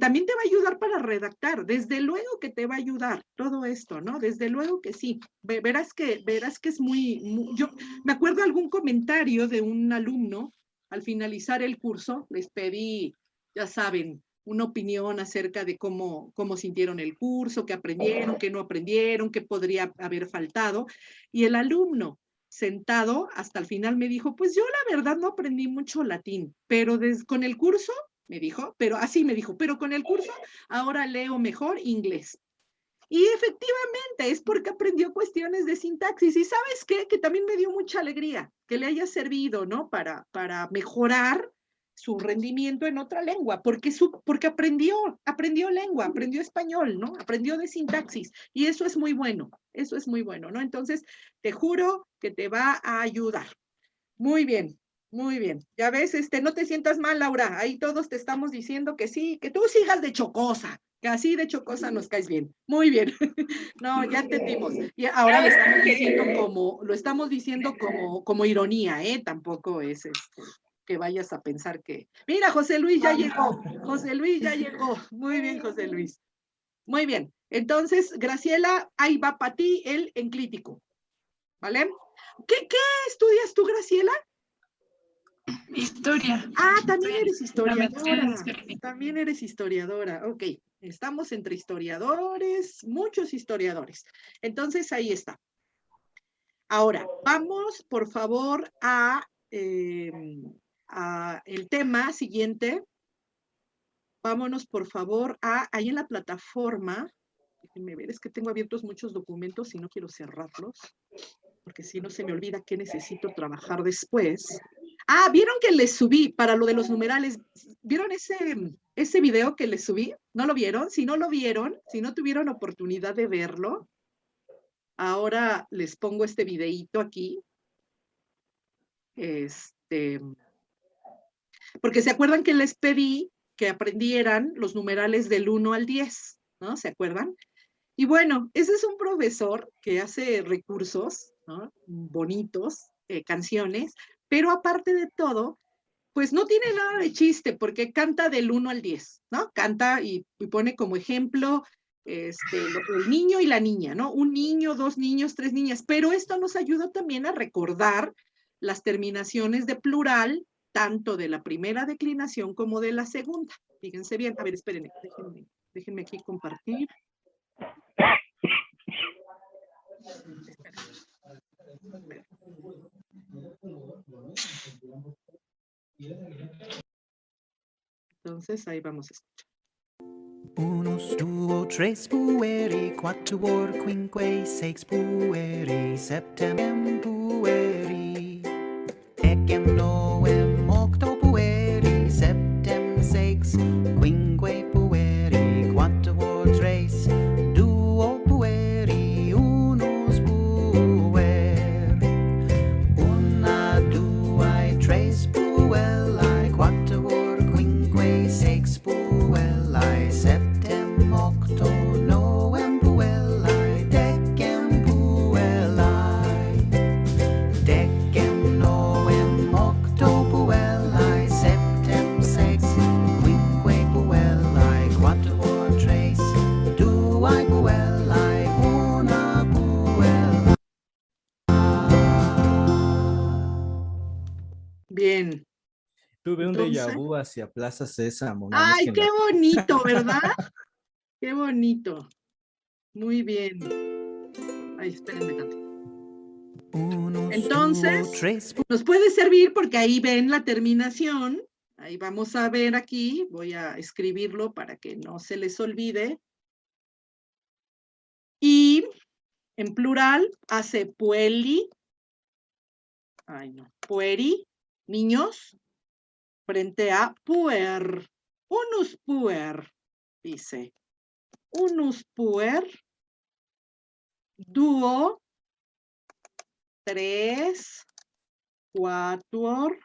también te va a ayudar para redactar, desde luego que te va a ayudar todo esto, ¿no? Desde luego que sí. Verás que es yo me acuerdo algún comentario de un alumno al finalizar el curso, les pedí, ya saben, una opinión acerca de cómo sintieron el curso, qué aprendieron, qué no aprendieron, qué podría haber faltado, y el alumno sentado hasta el final me dijo, pues yo la verdad no aprendí mucho latín, pero con el curso me dijo, pero así me dijo, pero con el curso ahora leo mejor inglés. Y efectivamente es porque aprendió cuestiones de sintaxis. ¿Y sabes qué? Que también me dio mucha alegría que le haya servido, ¿no? Para mejorar su rendimiento en otra lengua, porque aprendió lengua, aprendió español, ¿no? Aprendió de sintaxis. Y eso es muy bueno, ¿no? Entonces, te juro que te va a ayudar. Muy bien, muy bien. Ya ves, no te sientas mal, Laura. Ahí todos te estamos diciendo que sí, que tú sigas de chocosa, que así de chocosa nos caes bien. Muy bien. No, ya entendimos. Y ahora lo estamos diciendo como ironía, ¿eh? Tampoco es que vayas a pensar que. Mira, José Luis ya llegó. José Luis ya llegó. Muy bien, José Luis. Muy bien. Entonces, Graciela, ahí va para ti el enclítico. ¿Vale? ¿Qué estudias tú, Graciela? Historia. Ah, también eres La maestría en historiadora. historia. También eres historiadora. Ok, estamos entre historiadores, muchos historiadores. Entonces, ahí está. Ahora, vamos, por favor, a el tema siguiente. Vámonos, por favor, ahí en la plataforma. Déjenme ver, es que tengo abiertos muchos documentos y no quiero cerrarlos, porque si no se me olvida que necesito trabajar después. Ah, ¿vieron que les subí para lo de los numerales? ¿Vieron ese video que les subí? ¿No lo vieron? Si no lo vieron, si no tuvieron oportunidad de verlo, ahora les pongo este videíto aquí. Porque se acuerdan que les pedí que aprendieran los numerales del 1 al 10, ¿no? ¿Se acuerdan? Y bueno, ese es un profesor que hace recursos, ¿no? Bonitos, canciones, pero aparte de todo, pues no tiene nada de chiste porque canta del 1 al 10, ¿no? Canta y pone como ejemplo el niño y la niña, ¿no? Un niño, dos niños, tres niñas, pero esto nos ayuda también a recordar las terminaciones de plural, tanto de la primera declinación como de la segunda. Fíjense bien, a ver, espérenme, déjenme aquí compartir. Entonces, ahí vamos a escuchar. Unus, duo, tres, pueri, quatuor, quinque, sex, pueri, septem, pueri, decem, novem, octo, pueri, septem, sex, quinque, pueri, quatuor, tres, duo, pueri, unus, puer, una, duae, tres, puellae, quatuor, quinque, sex, puellae, septem, octo, novem, puellae, decem, puellae, decem, novem, octo, puellae, septem, sex, quinque, puellae, quatuor, tres, duae, puellae, una, puella. Bien. Tuve un déjà Entonces- vu hacia Plaza Sésamo. nada más ¡Ay, que en qué la- bonito, ¿verdad? Qué bonito. Muy bien. Ay, espérenme tanto. Unus, Entonces, duo, tres, nos puede servir porque ahí ven la terminación. Ahí vamos a ver aquí. Voy a escribirlo para que no se les olvide. Y en plural hace pueli. Ay, no. Pueri, niños, frente a puer. Unus puer, dice. Unus puer. Duo. Tres. Quatuor.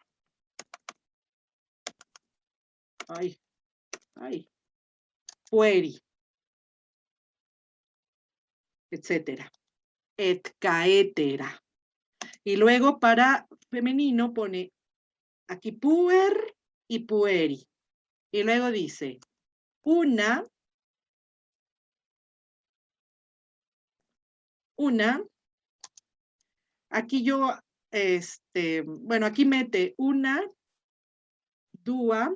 Ay, ay. Pueri. Etcétera. Et caetera. Y luego para femenino pone aquí puer y pueri. Y luego dice una, aquí yo, bueno, aquí mete una, dúa,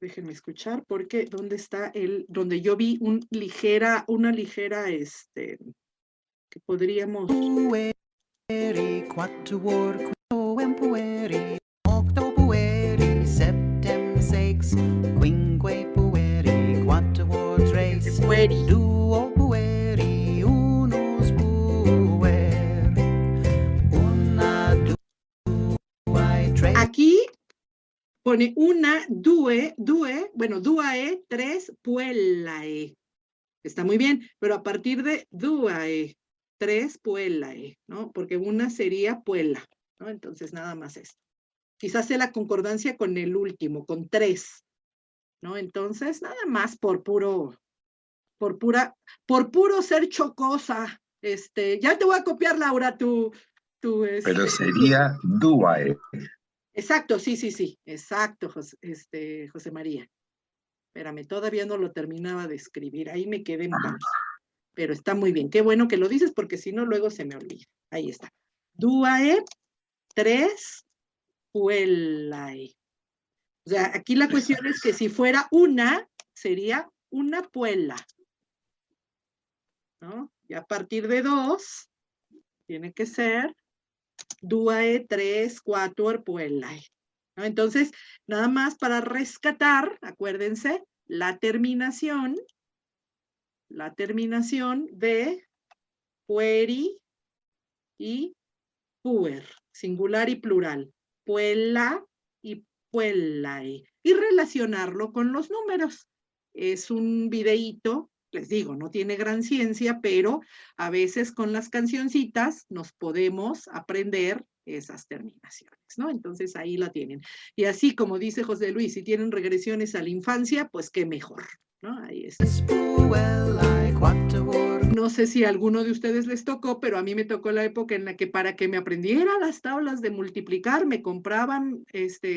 déjenme escuchar porque ¿dónde está donde yo vi una ligera, que podríamos, pueri, quatuor, quinquem, pueri, octo, pueri, septem, sex, quinque, pueri, quatuor, tres, pueri. duo, pueri, unus, puer, una, duae, tres. Aquí pone una, due, bueno, duae, tres, puellae. Está muy bien, pero a partir de duae, tres, puellae, ¿no? Porque una sería puella, ¿no? Entonces nada más esto. Quizás sea la concordancia con el último, con tres, ¿no? Entonces nada más por puro ser chocosa. Ya te voy a copiar, Laura, Pero sería duae. Exacto, sí, exacto, José María. Espérame, todavía no lo terminaba de escribir, ahí me quedé en paz. Pero está muy bien, qué bueno que lo dices porque si no luego se me olvida. Ahí está. Duae, tres, puellae. O sea, aquí la cuestión es que si fuera una, sería una puella, ¿no? Y a partir de dos, tiene que ser duae, tres, quatuor, puellae, ¿no? Entonces, nada más para rescatar, acuérdense, la terminación de pueri y puer, singular y plural, puella y puellae, y relacionarlo con los números. Es un videíto, les digo, no tiene gran ciencia, pero a veces con las cancioncitas nos podemos aprender esas terminaciones, ¿no? Entonces ahí la tienen. Y así como dice José Luis, si tienen regresiones a la infancia, pues qué mejor, ¿no? Ahí está. No sé si a alguno de ustedes les tocó, pero a mí me tocó la época en la que para que me aprendiera las tablas de multiplicar, me compraban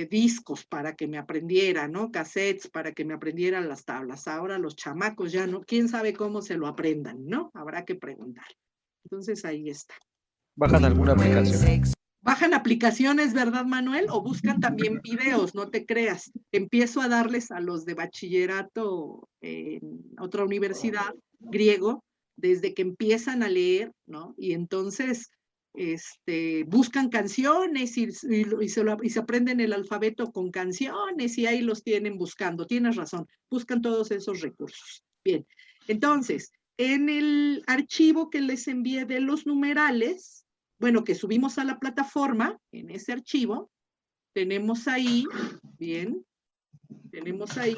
discos para que me aprendiera, ¿no? Cassettes para que me aprendieran las tablas. Ahora los chamacos ya no, quién sabe cómo se lo aprendan, ¿no? Habrá que preguntar. Entonces ahí está. ¿Bajan alguna aplicación? Bajan aplicaciones, ¿verdad, Manuel? O buscan también videos, no te creas. Empiezo a darles a los de bachillerato en otra universidad griego desde que empiezan a leer, ¿no? Y entonces buscan canciones y se aprenden el alfabeto con canciones y ahí los tienen buscando. Tienes razón, buscan todos esos recursos. Bien, entonces, en el archivo que les envié de los numerales, bueno, que subimos a la plataforma, en ese archivo, tenemos ahí, bien, tenemos ahí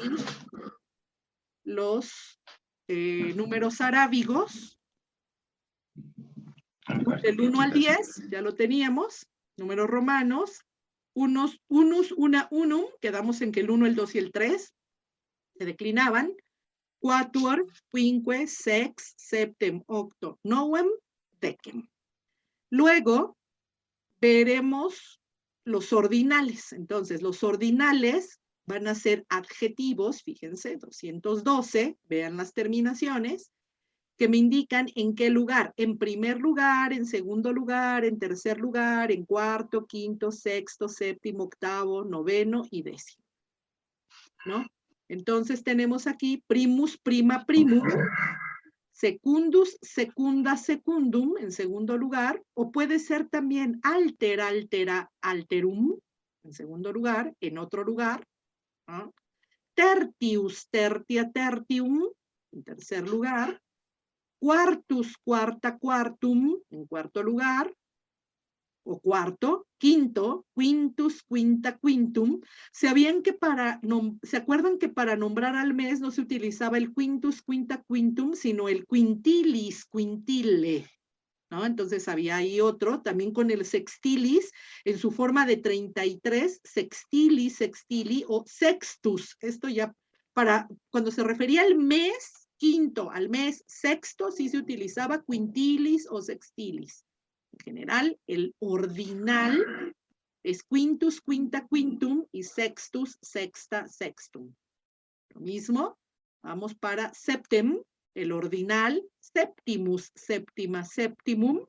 los números arábigos, del 1 al 10, ya lo teníamos, números romanos, unus, una, unum, quedamos en que el 1, el 2 y el 3 se declinaban, quatuor, quinque, sex, septem, octo, novem, decem. Luego veremos los ordinales. Entonces, los ordinales van a ser adjetivos, fíjense, 212, vean las terminaciones, que me indican en qué lugar, en primer lugar, en segundo lugar, en tercer lugar, en cuarto, quinto, sexto, séptimo, octavo, noveno y décimo, ¿no? Entonces tenemos aquí primus, prima, primum, secundus, secunda, secundum, en segundo lugar, o puede ser también alter, altera, alterum, en segundo lugar, en otro lugar, ¿no? Tertius, tertia, tertium, en tercer lugar, quartus, quarta, quartum, en cuarto lugar, o cuarto, quinto, quintus, quinta, quintum. ¿Se acuerdan que para nombrar al mes no se utilizaba el quintus, quinta, quintum, sino el quintilis, quintile, ¿no? Entonces había ahí otro, también con el sextilis, en su forma de 33, sextilis, sextili, o sextus. Esto ya, cuando se refería al mes quinto, al mes sexto, sí se utilizaba quintilis o sextilis. En general, el ordinal es quintus, quinta, quintum y sextus, sexta, sextum. Lo mismo, vamos para septem, el ordinal, septimus, séptima, septimum.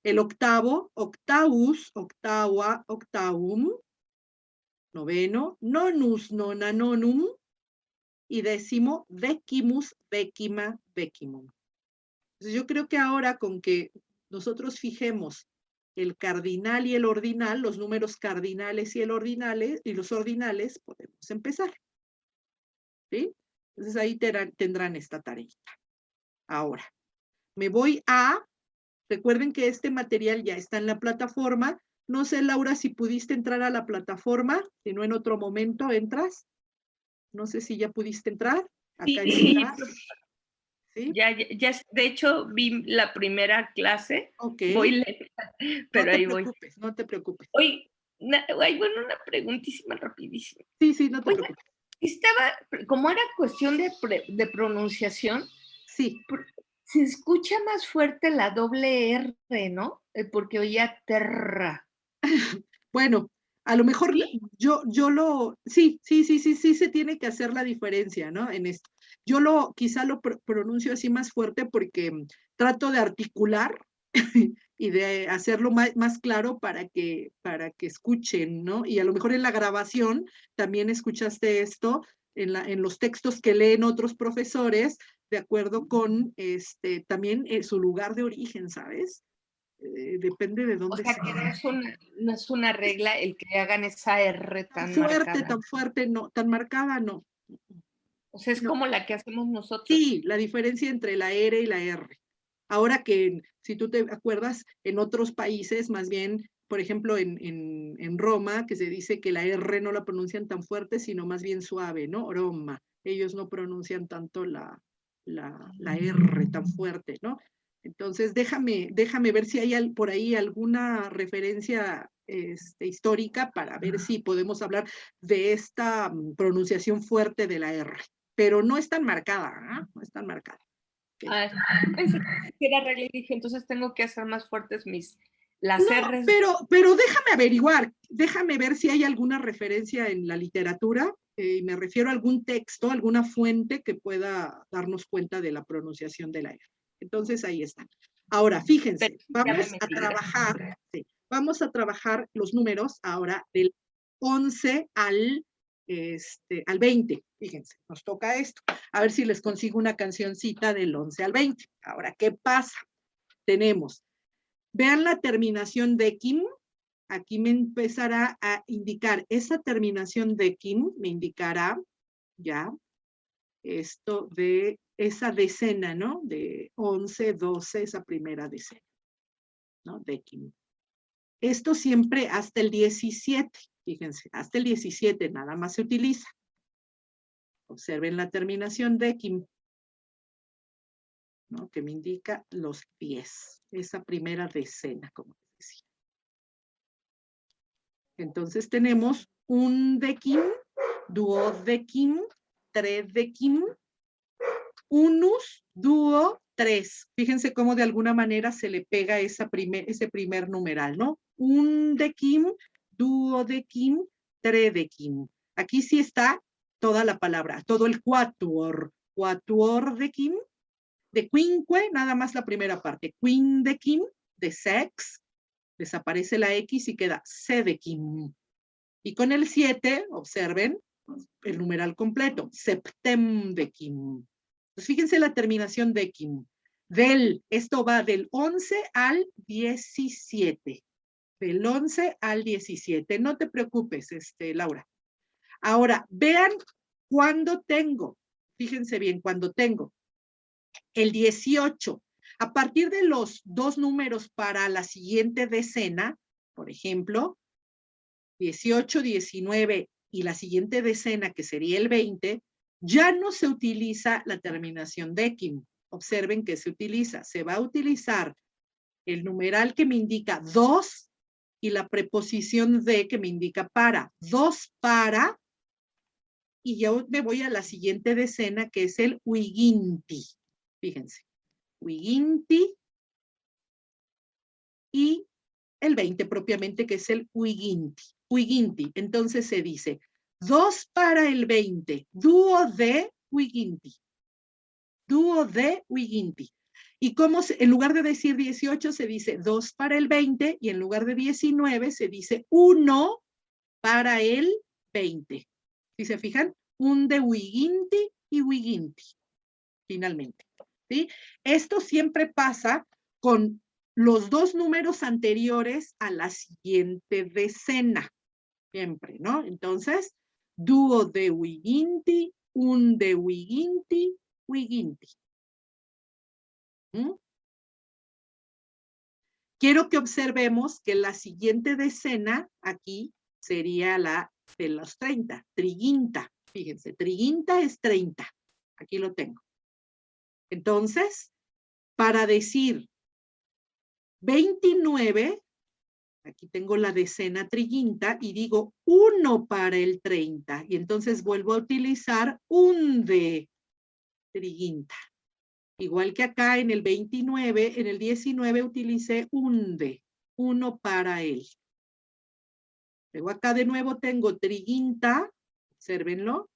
El octavo, octavus, octava, octavum. Noveno, nonus, nona, nonum. Y décimo, decimus, decima, decimum. Entonces yo creo que ahora con que nosotros fijemos el cardinal y el ordinal, los números cardinales y los ordinales, podemos empezar. ¿Sí? Entonces ahí tendrán esta tareita. Ahora, me voy recuerden que este material ya está en la plataforma. No sé, Laura, si pudiste entrar a la plataforma, si no en otro momento entras. No sé si ya pudiste entrar. Acá Sí, ¿sí? Ya, de hecho, vi la primera clase. Ok. Voy lenta, pero ahí voy. No te preocupes. Oye, bueno, una preguntísima rapidísima. Sí, no te preocupes. Como era cuestión de pronunciación, sí, se escucha más fuerte la doble R, ¿no? Porque oía terra. Bueno, a lo mejor ¿sí? Sí se tiene que hacer la diferencia, ¿no? En esto. Yo quizá lo pronuncio así más fuerte porque trato de articular y de hacerlo más claro para que escuchen, ¿no? Y a lo mejor en la grabación también escuchaste esto, en los textos que leen otros profesores, de acuerdo con también su lugar de origen, ¿sabes? Depende de dónde sea. O sea, que no es una regla el que hagan esa R tan marcada. Tan fuerte, no, tan marcada, no. O sea, es como la que hacemos nosotros. Sí, la diferencia entre la R y la R. Ahora que, si tú te acuerdas, en otros países, más bien, por ejemplo, en Roma, que se dice que la R no la pronuncian tan fuerte, sino más bien suave, ¿no? Roma. Ellos no pronuncian tanto la R tan fuerte, ¿no? Entonces, déjame ver si hay por ahí alguna referencia histórica para ver si podemos hablar de esta pronunciación fuerte de la R. Pero no es tan marcada, ¿eh? No es tan marcada. Okay. Pensé que era regla y dije, entonces tengo que hacer más fuertes las R's. Pero déjame ver si hay alguna referencia en la literatura, me refiero a algún texto, alguna fuente que pueda darnos cuenta de la pronunciación de la R. Entonces ahí está. Ahora, fíjense, vamos a trabajar los números ahora del 11 al al 20. Fíjense, nos toca esto. A ver si les consigo una cancioncita del 11 al 20. Ahora, ¿qué pasa? Tenemos, vean la terminación de Kim. Aquí me empezará a indicar, esa terminación de Kim me indicará ya esto de esa decena, ¿no? De 11, 12, esa primera decena, ¿no? De Kim. Esto siempre hasta el 17, fíjense, hasta el 17 nada más se utiliza. Observen la terminación de Kim, ¿no? Que me indica los 10, esa primera decena, como decía. Entonces tenemos un de Kim, de Kim, 3 de Kim, unus, duo, 3. Fíjense cómo de alguna manera se le pega ese primer numeral, ¿no? Un de Kim, duo de Kim, 3 de Kim. Aquí sí está toda la palabra, todo el quatuor de Kim, de quinque, nada más la primera parte, quin de Kim, de sex, desaparece la X y queda C de Kim. Y con el 7, observen, el numeral completo, septem de Kim. Pues fíjense la terminación de Kim. Esto va del 11 al 17. Del 11 al 17. No te preocupes, Laura. Ahora, vean cuándo tengo. Fíjense bien, cuando tengo el 18. A partir de los dos números para la siguiente decena, por ejemplo, 18, 19 y la siguiente decena, que sería el 20, ya no se utiliza la terminación de Kim. Observen que se utiliza. Se va a utilizar el numeral que me indica 2 y la preposición de que me indica para. 2 para, y yo me voy a la siguiente decena, que es el huiginti. Fíjense. Huiginti y el 20 propiamente, que es el huiginti. Huiginti. Entonces se dice 2 para el 20, dúo de huiginti. Dúo de huiginti. Y como en lugar de decir 18 se dice 2 para el 20 y en lugar de 19 se dice 1 para el 20. ¿Sí se fijan? Un de huiginti y huiginti. Finalmente. ¿Sí? Esto siempre pasa con los dos números anteriores a la siguiente decena. Siempre, ¿no? Entonces, dúo de huiginti, un de huiginti, huiginti. ¿Mm? Quiero que observemos que la siguiente decena aquí sería la de los 30, triginta. Fíjense, triginta es 30. Aquí lo tengo. Entonces, para decir 29, aquí tengo la decena triginta y digo 1 para el 30. Y entonces vuelvo a utilizar un de triginta. Igual que acá en el 29, en el 19 utilicé un de, 1 para él. Luego acá de nuevo tengo triginta, obsérvenlo,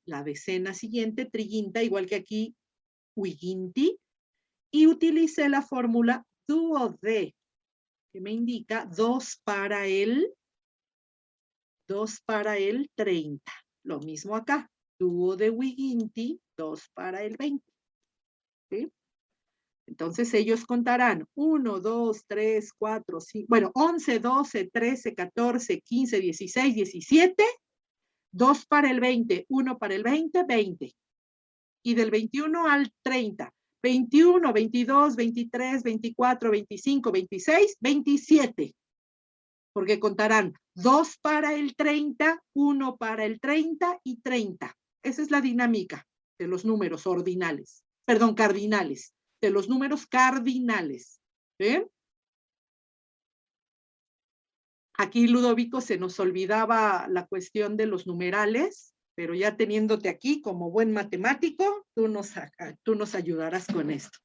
la decena siguiente, triginta, igual que aquí, huiginti, y utilicé la fórmula dúo de, que me indica 2 para el 30. Lo mismo acá, dúo de huiginti, 2 para el 20. ¿Sí? Entonces ellos contarán 1, 2, 3, 4, 5, bueno, 11, 12, 13, 14, 15, 16, 17, 2 para el 20, 1 para el 20, 20. Y del 21 al 30, 21, 22, 23, 24, 25, 26, 27. Porque contarán 2 para el 30, 1 para el 30 y 30. Esa es la dinámica de los números ordinales, perdón, cardinales, de los números cardinales. ¿Ven? Aquí, Ludovico, se nos olvidaba la cuestión de los numerales, pero ya teniéndote aquí como buen matemático, tú nos ayudarás con esto,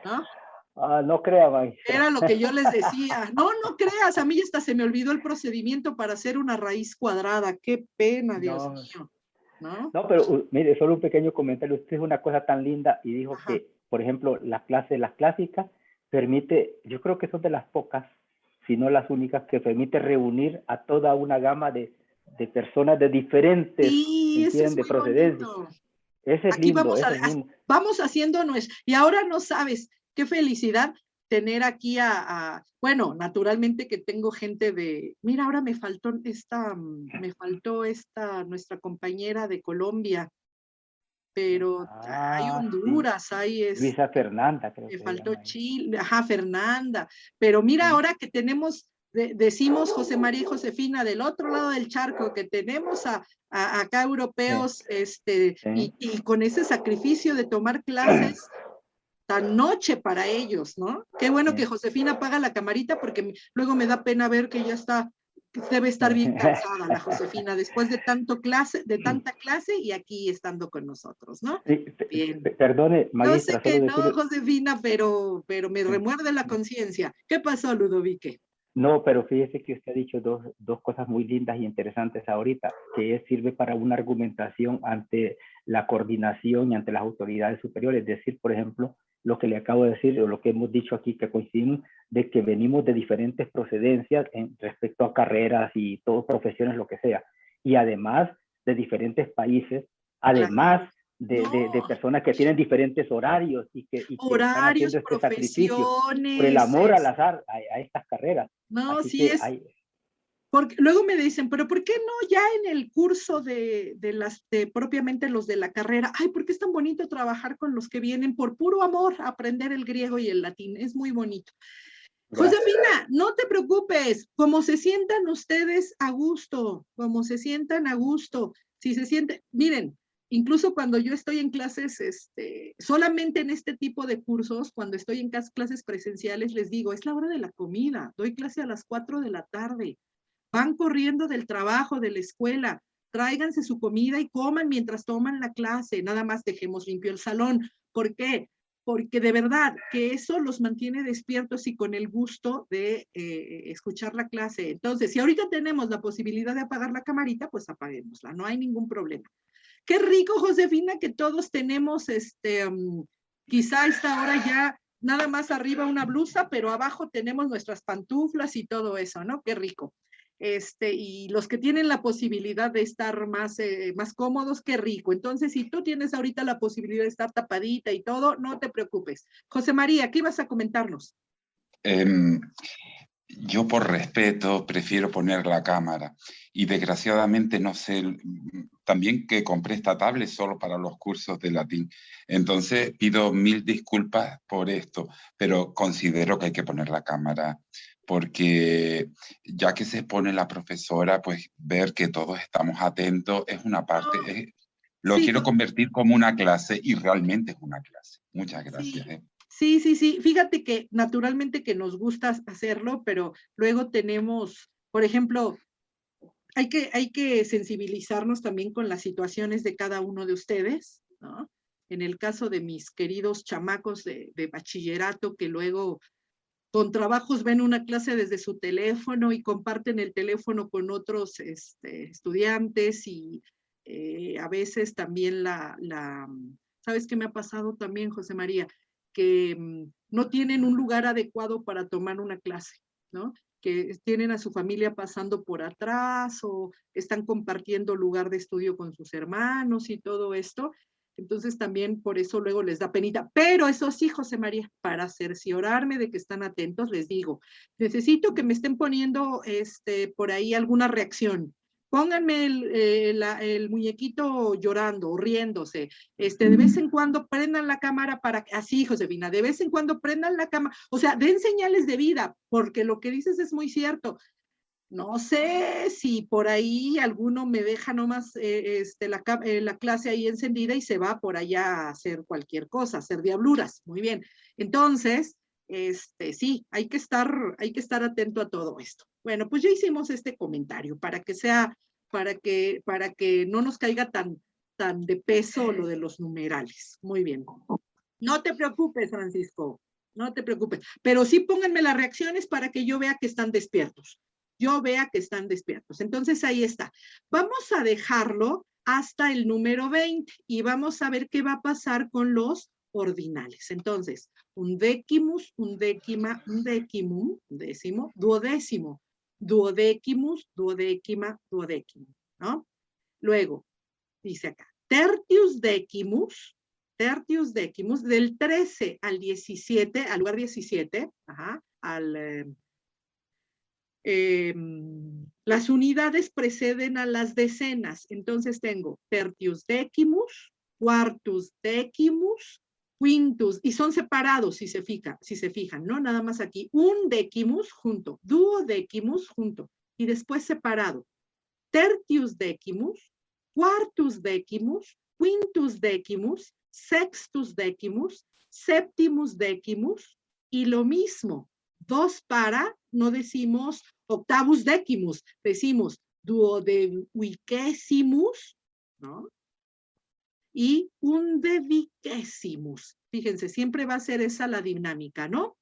¿no? No crea, maestra. Era lo que yo les decía. No, no creas, a mí hasta se me olvidó el procedimiento para hacer una raíz cuadrada. Qué pena, Dios mío. ¿No? No, pero mire, solo un pequeño comentario. Usted es una cosa tan linda y dijo Ajá. que, por ejemplo, las clásicas permite, yo creo que son de las pocas, si no las únicas, que permite reunir a toda una gama de de personas de diferentes, Sí, eso es ¿entiende? muy Procedencias. bonito. Ese es Aquí lindo, vamos, ese es lindo. vamos haciendo nuestro, y ahora no sabes, qué felicidad tener aquí bueno, naturalmente que tengo gente mira, ahora me faltó nuestra compañera de Colombia, pero hay Sí. Honduras, hay Luisa Fernanda, creo me que se faltó llama ella. Chile, ajá, Fernanda, pero mira, Sí. ahora que tenemos, decimos José María y Josefina, del otro lado del charco, que tenemos acá europeos, Sí. y con ese sacrificio de tomar clases tan noche para ellos, ¿no? Qué bueno Sí. que Josefina apaga la camarita, porque luego me da pena ver que ya debe estar bien cansada la Josefina, después de tanta clase y aquí estando con nosotros, ¿no? Sí, Bien. perdone, Yo sé magistra, que solo no, decirle, Josefina, pero me remuerde la conciencia. ¿Qué pasó, Ludovique? no, pero fíjese que usted ha dicho dos cosas muy lindas y interesantes ahorita, que sirve para una argumentación ante la coordinación y ante las autoridades superiores. Es decir, por ejemplo, lo que le acabo de decir, o lo que hemos dicho aquí, que coincidimos, de que venimos de diferentes procedencias respecto a carreras y todas profesiones, lo que sea. Y además de diferentes países, además de personas que tienen diferentes horarios y que están Horarios, haciendo este sacrificio por el profesiones. amor al azar a estas carreras. No, Así sí que es. hay, Porque luego me dicen, pero ¿por qué no ya en el curso de propiamente los de la carrera? Ay, ¿por qué es tan bonito trabajar con los que vienen por puro amor a aprender el griego y el latín? Es muy bonito. gracias. Josefina, no te preocupes, como se sientan ustedes a gusto, como se sientan a gusto, si se sienten, miren, incluso cuando yo estoy en clases, solamente en este tipo de cursos, cuando estoy en clases presenciales, les digo, es la hora de la comida, doy clase a las 4 de la tarde, van corriendo del trabajo, de la escuela, tráiganse su comida y coman mientras toman la clase, nada más dejemos limpio el salón. ¿Por qué? Porque de verdad que eso los mantiene despiertos y con el gusto de escuchar la clase. Entonces, si ahorita tenemos la posibilidad de apagar la camarita, pues apaguémosla, no hay ningún problema. Qué rico, Josefina, que todos tenemos, quizá a esta hora ya nada más arriba una blusa, pero abajo tenemos nuestras pantuflas y todo eso, ¿no? Qué rico. Y los que tienen la posibilidad de estar más cómodos, qué rico. Entonces, si tú tienes ahorita la posibilidad de estar tapadita y todo, no te preocupes. José María, ¿qué ibas a comentarnos? Yo por respeto prefiero poner la cámara y desgraciadamente no sé, también que compré esta tablet solo para los cursos de latín. Entonces pido 1000 disculpas por esto, pero considero que hay que poner la cámara porque ya que se pone la profesora, pues ver que todos estamos atentos es una parte, lo Sí, quiero convertir como una clase y realmente es una clase. Muchas gracias. Sí. Fíjate que naturalmente que nos gusta hacerlo, pero luego tenemos, por ejemplo, hay que sensibilizarnos también con las situaciones de cada uno de ustedes, ¿no? En el caso de mis queridos chamacos de bachillerato que luego con trabajos ven una clase desde su teléfono y comparten el teléfono con otros estudiantes y a veces también ¿sabes qué me ha pasado también, José María? Que no tienen un lugar adecuado para tomar una clase, ¿no? Que tienen a su familia pasando por atrás o están compartiendo lugar de estudio con sus hermanos y todo esto. Entonces también por eso luego les da penita. Pero eso sí, José María, para cerciorarme de que están atentos, les digo, necesito que me estén poniendo por ahí alguna reacción. Pónganme el muñequito llorando o riéndose. De vez en cuando prendan la cámara así, Josefina, de vez en cuando prendan la cámara. O sea, den señales de vida, porque lo que dices es muy cierto. No sé si por ahí alguno me deja nomás la clase ahí encendida y se va por allá a hacer cualquier cosa, a hacer diabluras. Muy bien. Entonces, sí, hay que estar atento a todo esto. Bueno, pues ya hicimos este comentario para que no nos caiga tan de peso lo de los numerales. Muy bien. No te preocupes, Francisco, no te preocupes. Pero sí pónganme las reacciones para que yo vea que están despiertos. Entonces ahí está. Vamos a dejarlo hasta el número 20 y vamos a ver qué va a pasar con los ordinales. Entonces, undécimus, undécima, undécimum, décimo, duodécimo, duodécimus, duodécima, duodécimo. ¿no? Luego, dice acá, tertius decimus, del 13 al 17, al lugar 17, las unidades preceden a las decenas. Entonces tengo tertius decimus, quartus decimus, quintus, y son separados si se fijan, ¿no? Nada más aquí, un decimus junto, duodecimus junto, y después separado. Tertius decimus, quartus decimus, quintus decimus, sextus decimus, septimus decimus, y lo mismo, dos para, no decimos octavus decimus, decimos duodecimus, ¿no? Y undecimus. Fíjense, siempre va a ser esa la dinámica, ¿no?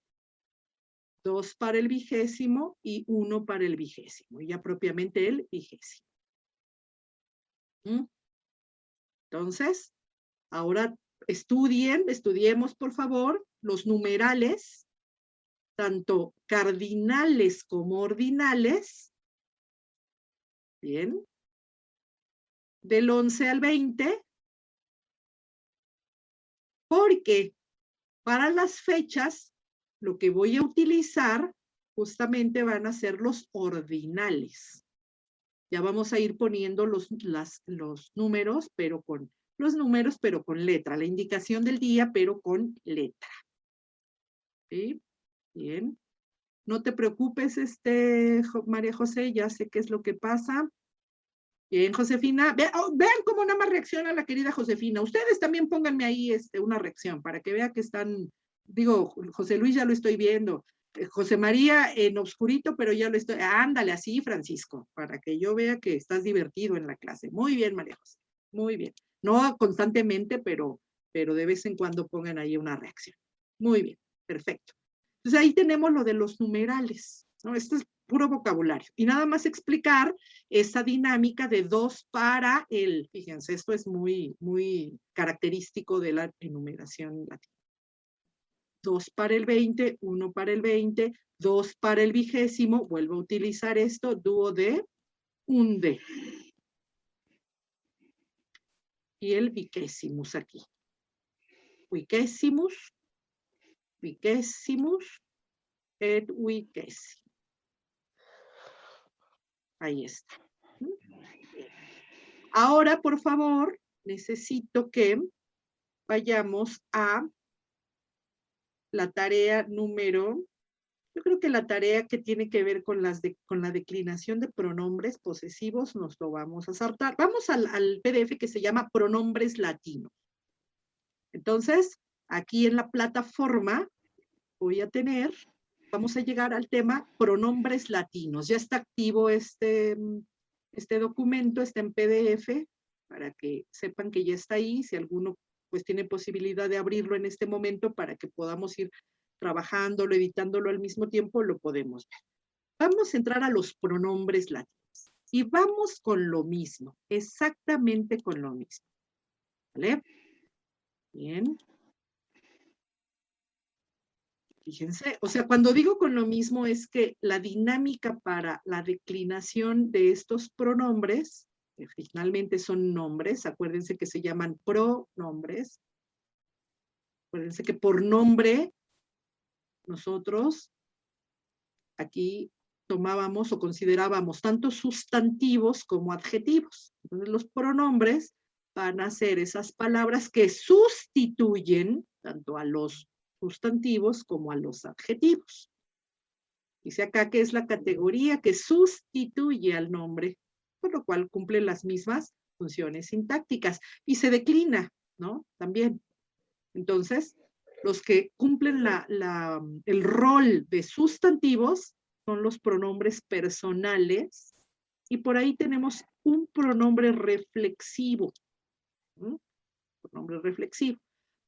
2 para el 20º y 1 para el 20º, y ya propiamente el 20º. Entonces, ahora estudiemos por favor los numerales, tanto cardinales como ordinales, bien, del 11 al 20, porque para las fechas lo que voy a utilizar justamente van a ser los ordinales. Ya vamos a ir poniendo los números, pero con letra, la indicación del día, pero con letra. ¿Sí? Bien. No te preocupes, María José, ya sé qué es lo que pasa. Bien, Josefina. Vean cómo nada más reacciona la querida Josefina. Ustedes también pónganme ahí una reacción para que vea que están, digo, José Luis ya lo estoy viendo. José María en obscurito, pero ya lo estoy. Ándale, así, Francisco, para que yo vea que estás divertido en la clase. Muy bien, María José. Muy bien. No constantemente, pero de vez en cuando pongan ahí una reacción. Muy bien, perfecto. Entonces ahí tenemos lo de los numerales, ¿no? Esto es puro vocabulario. Y nada más explicar esa dinámica de 2 para el, fíjense, esto es muy, muy característico de la enumeración latina. 2 para el 20, 1 para el 20, 2 para el 20º, vuelvo a utilizar esto, duode, unde. Y el 20º aquí. Vicesimus, et 20. Ahí está. Ahora, por favor, necesito que vayamos a la tarea número, yo creo que la tarea que tiene que ver con la declinación de pronombres posesivos nos lo vamos a saltar. Vamos al PDF que se llama Pronombres Latinos. Entonces, aquí en la plataforma vamos a llegar al tema Pronombres Latinos. Ya está activo este documento, está en PDF, para que sepan que ya está ahí. Si alguno pues tiene posibilidad de abrirlo en este momento para que podamos ir trabajándolo, editándolo al mismo tiempo, lo podemos ver. Vamos a entrar a los pronombres latinos. Y vamos con lo mismo, exactamente con lo mismo. ¿Vale? Bien. Fíjense, o sea, cuando digo con lo mismo es que la dinámica para la declinación de estos pronombres, que finalmente son nombres, acuérdense que se llaman pronombres. Acuérdense que por nombre, nosotros aquí tomábamos o considerábamos tanto sustantivos como adjetivos. Entonces los pronombres van a ser esas palabras que sustituyen tanto a los sustantivos como a los adjetivos. Dice acá que es la categoría que sustituye al nombre, por lo cual cumple las mismas funciones sintácticas y se declina, ¿no? También. Entonces, los que cumplen el rol de sustantivos son los pronombres personales y por ahí tenemos un pronombre reflexivo. Pronombre reflexivo.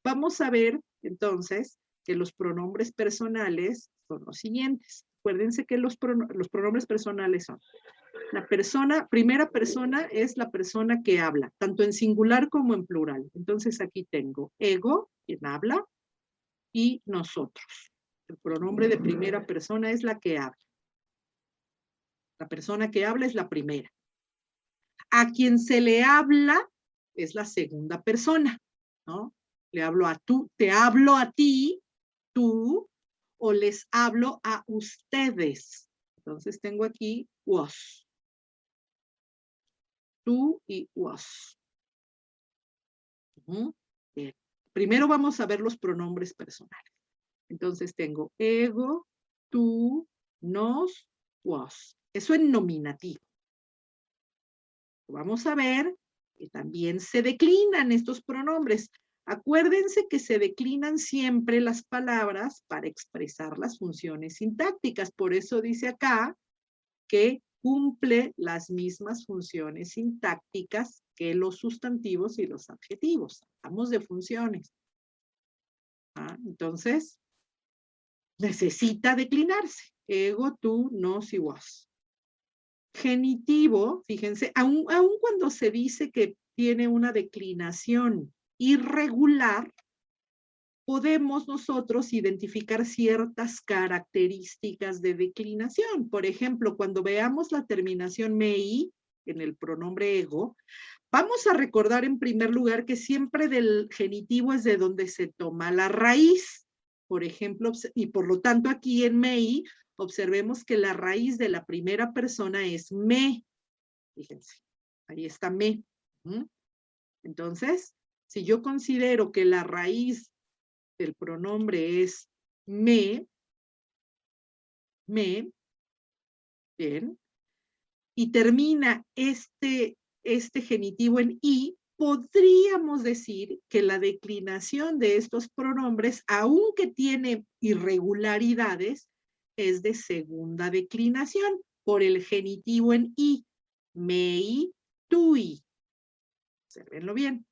Vamos a ver entonces que los pronombres personales son los siguientes. Acuérdense que los pronombres personales son la persona, primera persona es la persona que habla, tanto en singular como en plural. Entonces aquí tengo ego, quien habla, y nosotros. El pronombre de primera persona es la que habla. La persona que habla es la primera. A quien se le habla es la segunda persona, ¿no? Le hablo a tú, te hablo a ti, tú, o les hablo a ustedes. Entonces tengo aquí was. Tú y was. Bien. Primero vamos a ver los pronombres personales. Entonces tengo ego, tú, nos, was. Eso en nominativo. Vamos a ver que también se declinan estos pronombres. Acuérdense que se declinan siempre las palabras para expresar las funciones sintácticas. Por eso dice acá que cumple las mismas funciones sintácticas que los sustantivos y los adjetivos. Hablamos de funciones. Entonces, necesita declinarse. Ego, tú, nos y was. Genitivo, fíjense, aun cuando se dice que tiene una declinación irregular, podemos nosotros identificar ciertas características de declinación. Por ejemplo, cuando veamos la terminación mei en el pronombre ego, vamos a recordar en primer lugar que siempre del genitivo es de donde se toma la raíz. Por ejemplo, y por lo tanto aquí en mei, observemos que la raíz de la primera persona es me. Fíjense, ahí está me. Entonces, si yo considero que la raíz del pronombre es me, bien, y termina este genitivo en i, podríamos decir que la declinación de estos pronombres, aunque tiene irregularidades, es de segunda declinación por el genitivo en i, mei, tui. Observenlo bien.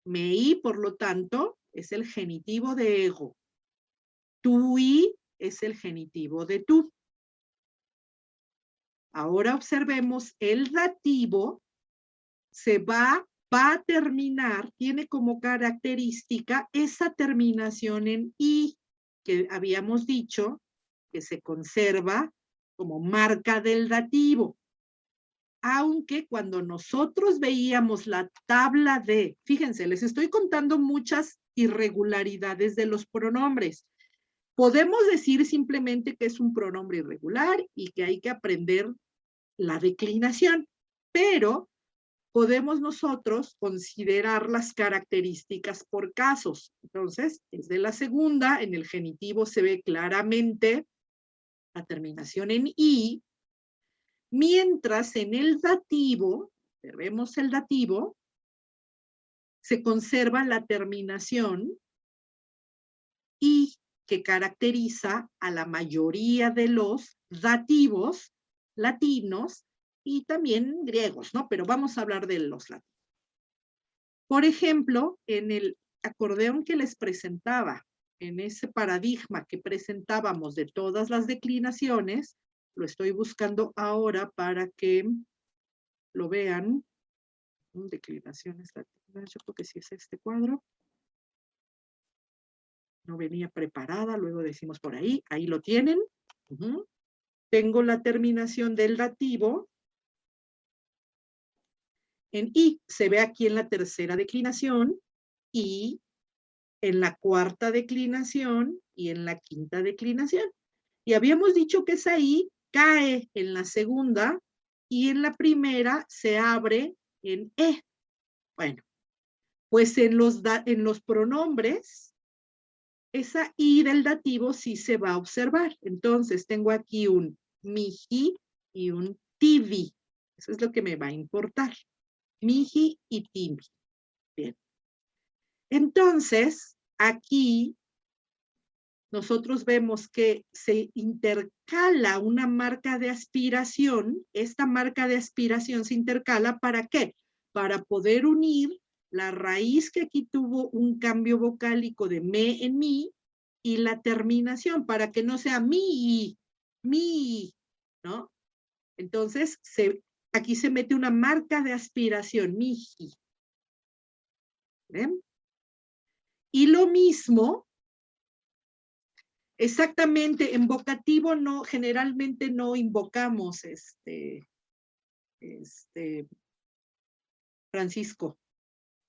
Mei, por lo tanto, es el genitivo de ego. Tui es el genitivo de tú. Ahora observemos el dativo, va a terminar, tiene como característica esa terminación en i, que habíamos dicho que se conserva como marca del dativo. Aunque cuando nosotros veíamos la tabla de, fíjense, les estoy contando muchas irregularidades de los pronombres. Podemos decir simplemente que es un pronombre irregular y que hay que aprender la declinación, pero podemos nosotros considerar las características por casos. Entonces, desde la segunda, en el genitivo se ve claramente la terminación en i, mientras en el dativo, vemos el dativo, se conserva la terminación i, que caracteriza a la mayoría de los dativos latinos y también griegos, ¿no? Pero vamos a hablar de los latinos. Por ejemplo, en el acordeón que les presentaba, en ese paradigma que presentábamos de todas las declinaciones, lo estoy buscando ahora para que lo vean. Declinaciones latinas, yo creo que sí es este cuadro. No venía preparada, luego decimos por ahí lo tienen. Tengo la terminación del dativo en i, se ve aquí en la tercera declinación, y en la cuarta declinación, y en la quinta declinación. Y habíamos dicho que esa i cae en la segunda, y en la primera se abre en e. Bueno, pues en los pronombres, esa i del dativo sí se va a observar. Entonces tengo aquí un mihi y un tivi. Eso es lo que me va a importar. Mihi y tivi. Bien. Entonces, aquí nosotros vemos que se intercala una marca de aspiración. Esta marca de aspiración se intercala ¿para qué? Para poder unir la raíz que aquí tuvo un cambio vocálico de me en mi y la terminación para que no sea mi, ¿no? Entonces, aquí se mete una marca de aspiración, miji. ¿Ven? Y lo mismo, exactamente, en vocativo generalmente no invocamos Francisco.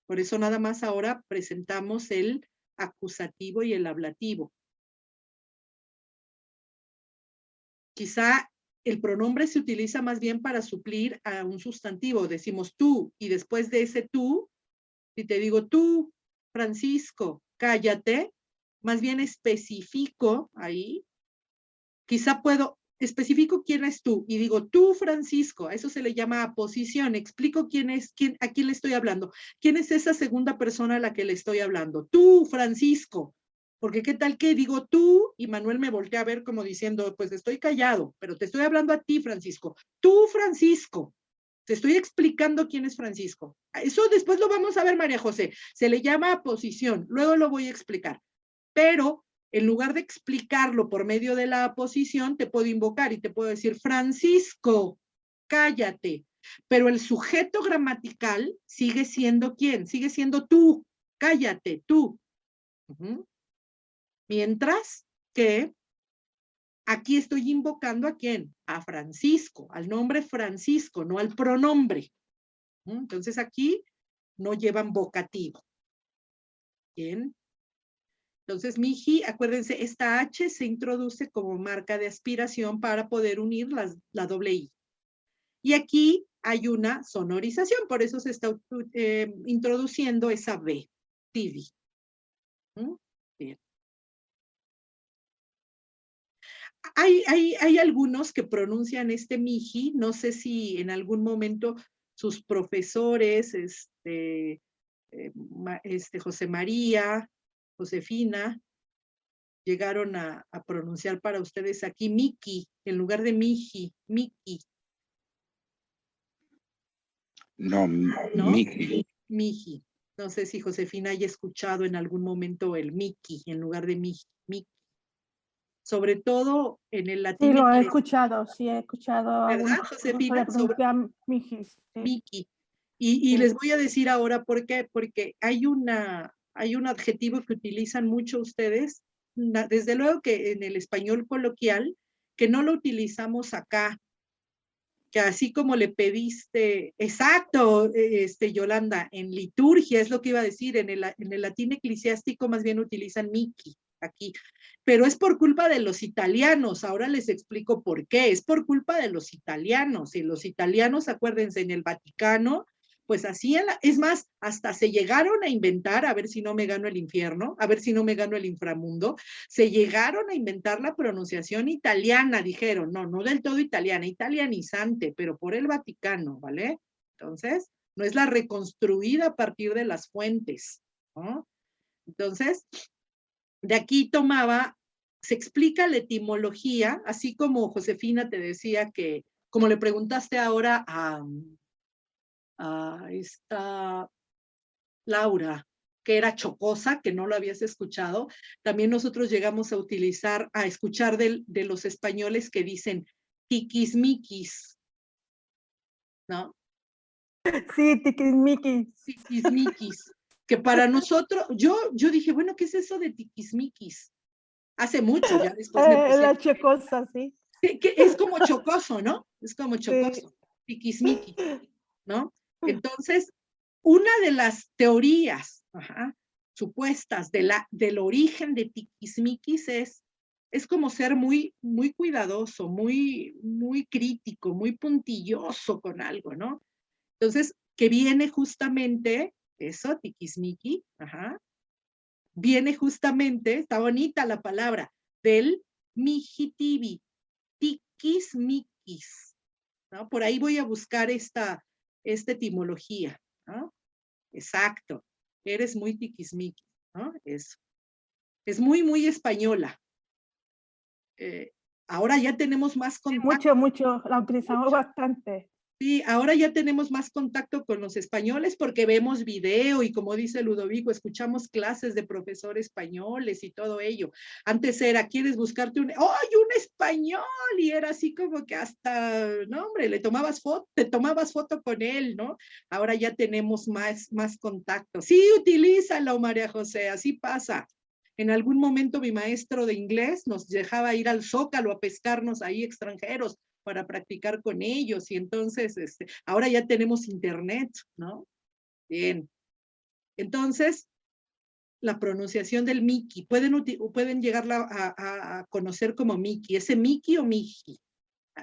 Por eso nada más ahora presentamos el acusativo y el ablativo. Quizá el pronombre se utiliza más bien para suplir a un sustantivo. Decimos tú, y después de ese tú, si te digo tú, Francisco, cállate, más bien especifico ahí. Quizá especifico quién es tú, y digo tú, Francisco. A eso se le llama aposición. Explico a quién le estoy hablando. ¿Quién es esa segunda persona a la que le estoy hablando? Tú, Francisco. Porque qué tal que digo tú y Manuel me voltea a ver como diciendo, pues estoy callado, pero te estoy hablando a ti, Francisco. Tú, Francisco. Te estoy explicando quién es Francisco. Eso después lo vamos a ver, María José. Se le llama aposición. Luego lo voy a explicar. Pero en lugar de explicarlo por medio de la aposición, te puedo invocar y te puedo decir, Francisco, cállate. Pero el sujeto gramatical sigue siendo ¿quién? Sigue siendo tú. Cállate, tú. Mientras que aquí estoy invocando ¿a quién? A Francisco, al nombre Francisco, no al pronombre. Entonces aquí no llevan vocativo. Bien. Entonces, Miji, acuérdense, esta H se introduce como marca de aspiración para poder unir la doble I. Y aquí hay una sonorización, por eso se está introduciendo esa B, tibi. Bien. Hay algunos que pronuncian este Miji, no sé si en algún momento sus profesores, José María, Josefina, llegaron a pronunciar para ustedes aquí Miki, en lugar de Miji, Miki. No, ¿No? Miki. Miji. No sé si Josefina haya escuchado en algún momento el Miki en lugar de Miji, Miki. Sobre todo en el latín. Sí, lo he escuchado, sí he escuchado. ¿Verdad, Josefina? Miki. Sí. Miki. Y les voy a decir ahora por qué, porque hay un adjetivo que utilizan mucho ustedes, desde luego que en el español coloquial, que no lo utilizamos acá, que así como le pediste, exacto, Yolanda, en liturgia es lo que iba a decir, en el latín eclesiástico más bien utilizan Miki aquí, pero es por culpa de los italianos, ahora les explico por qué, es por culpa de los italianos, y los italianos, acuérdense, en el Vaticano, pues así, es más, hasta se llegaron a inventar, a ver si no me gano el infierno, a ver si no me gano el inframundo, se llegaron a inventar la pronunciación italiana, dijeron, no del todo italiana, italianizante, pero por el Vaticano, ¿vale? Entonces, no es la reconstruida a partir de las fuentes, ¿no? Entonces, de aquí se explica la etimología, así como Josefina te decía que, como le preguntaste ahora a esta Laura, que era chocosa, que no lo habías escuchado, también nosotros llegamos a escuchar de los españoles que dicen tiquismiquis, ¿no? Sí, tiquismiquis. Tiquismiquis, que para nosotros, yo dije, bueno, ¿qué es eso de tiquismiquis? Hace mucho, ya después me puse. La chocosa, sí. Que es como chocoso, ¿no? Es como chocoso, sí. Tiquismiquis, ¿no? Entonces, una de las teorías supuestas del origen de tiquismiquis es como ser muy, muy cuidadoso, muy, muy crítico, muy puntilloso con algo, ¿no? Entonces, que viene justamente, eso, tiquismiqui, viene justamente, está bonita la palabra, del mijitibi, tiquismiquis, ¿no? Por ahí voy a buscar esta etimología, ¿no? Exacto, eres muy tiquismiquis, ¿no? Eso. Es muy, muy española. Ahora ya tenemos más contacto. Mucho, la utilizamos bastante. Sí, ahora ya tenemos más contacto con los españoles porque vemos video y como dice Ludovico, escuchamos clases de profesores españoles y todo ello. Antes era, ¿quieres buscarte un español? Y era así como que hasta, no hombre, te tomabas foto con él, ¿no? Ahora ya tenemos más contacto. Sí, utilízalo, María José, así pasa. En algún momento mi maestro de inglés nos dejaba ir al Zócalo a pescarnos ahí extranjeros para practicar con ellos, y entonces ahora ya tenemos internet, ¿no? Bien. Entonces, la pronunciación del Miki, pueden llegarla a conocer como Miki, ese Miki o Miji.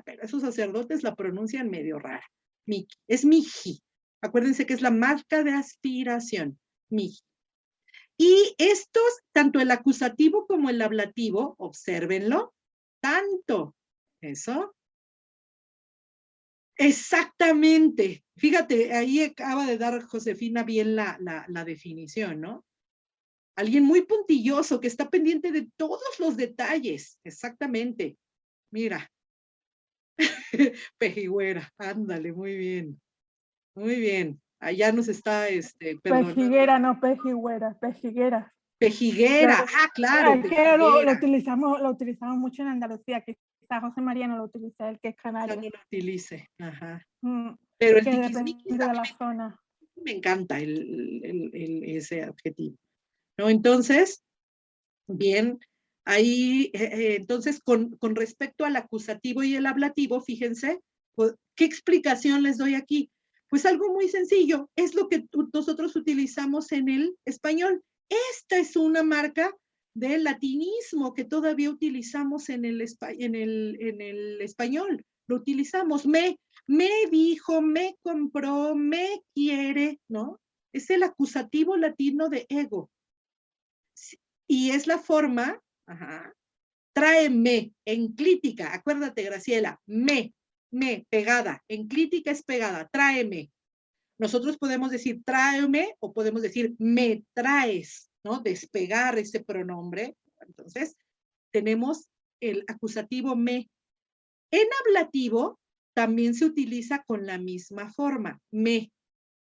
Pero esos sacerdotes la pronuncian medio rara. Miki, es Miji. Acuérdense que es la marca de aspiración, Miji. Y estos, tanto el acusativo como el ablativo, obsérvenlo, tanto, eso. Exactamente. Fíjate, ahí acaba de dar Josefina bien la definición, ¿no? Alguien muy puntilloso que está pendiente de todos los detalles. Exactamente. Mira. Pejigüera, ándale, muy bien. Muy bien. Allá nos está, perdonando. Pejiguera, no pejigüera, pejiguera. Pejiguera, claro, Es que lo pejiguera. utilizamos mucho en Andalucía, quizás José María no lo utiliza, el que es canario. No lo utilice, ajá. Mm, Pero el que tiquismiquis depende de la zona. me encanta ese adjetivo, ¿no? Entonces, bien, ahí, entonces, con respecto al acusativo y el ablativo, fíjense, pues, ¿qué explicación les doy aquí? Pues algo muy sencillo, es lo que nosotros utilizamos en el español. Esta es una marca del latinismo que todavía utilizamos en el español. Lo utilizamos, me dijo, me compró, me quiere, ¿no? Es el acusativo latino de ego. Y es la forma, tráeme, enclítica, acuérdate, Graciela, me, pegada, enclítica es pegada, tráeme. Nosotros podemos decir tráeme o podemos decir me traes, ¿no? Despegar ese pronombre. Entonces, tenemos el acusativo me. En ablativo, también se utiliza con la misma forma, me,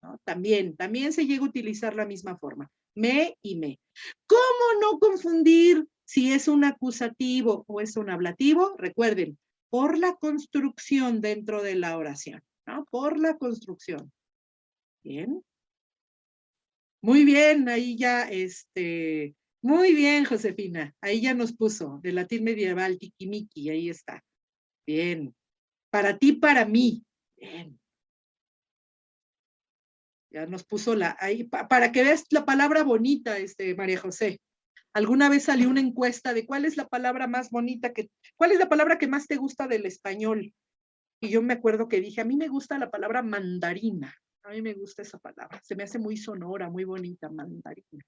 ¿no? También se llega a utilizar la misma forma, me y me. ¿Cómo no confundir si es un acusativo o es un ablativo? Recuerden, por la construcción dentro de la oración, ¿no? Por la construcción. Bien. Muy bien, ahí ya, muy bien, Josefina. Ahí ya nos puso, de latín medieval, tiquimiqui, ahí está. Bien. Para ti, para mí. Bien. Ya nos puso ahí, para que veas la palabra bonita, María José. Alguna vez salió una encuesta de cuál es la palabra más bonita, cuál es la palabra que más te gusta del español. Y yo me acuerdo que dije, a mí me gusta la palabra mandarina. A mí me gusta esa palabra. Se me hace muy sonora, muy bonita, mandarina.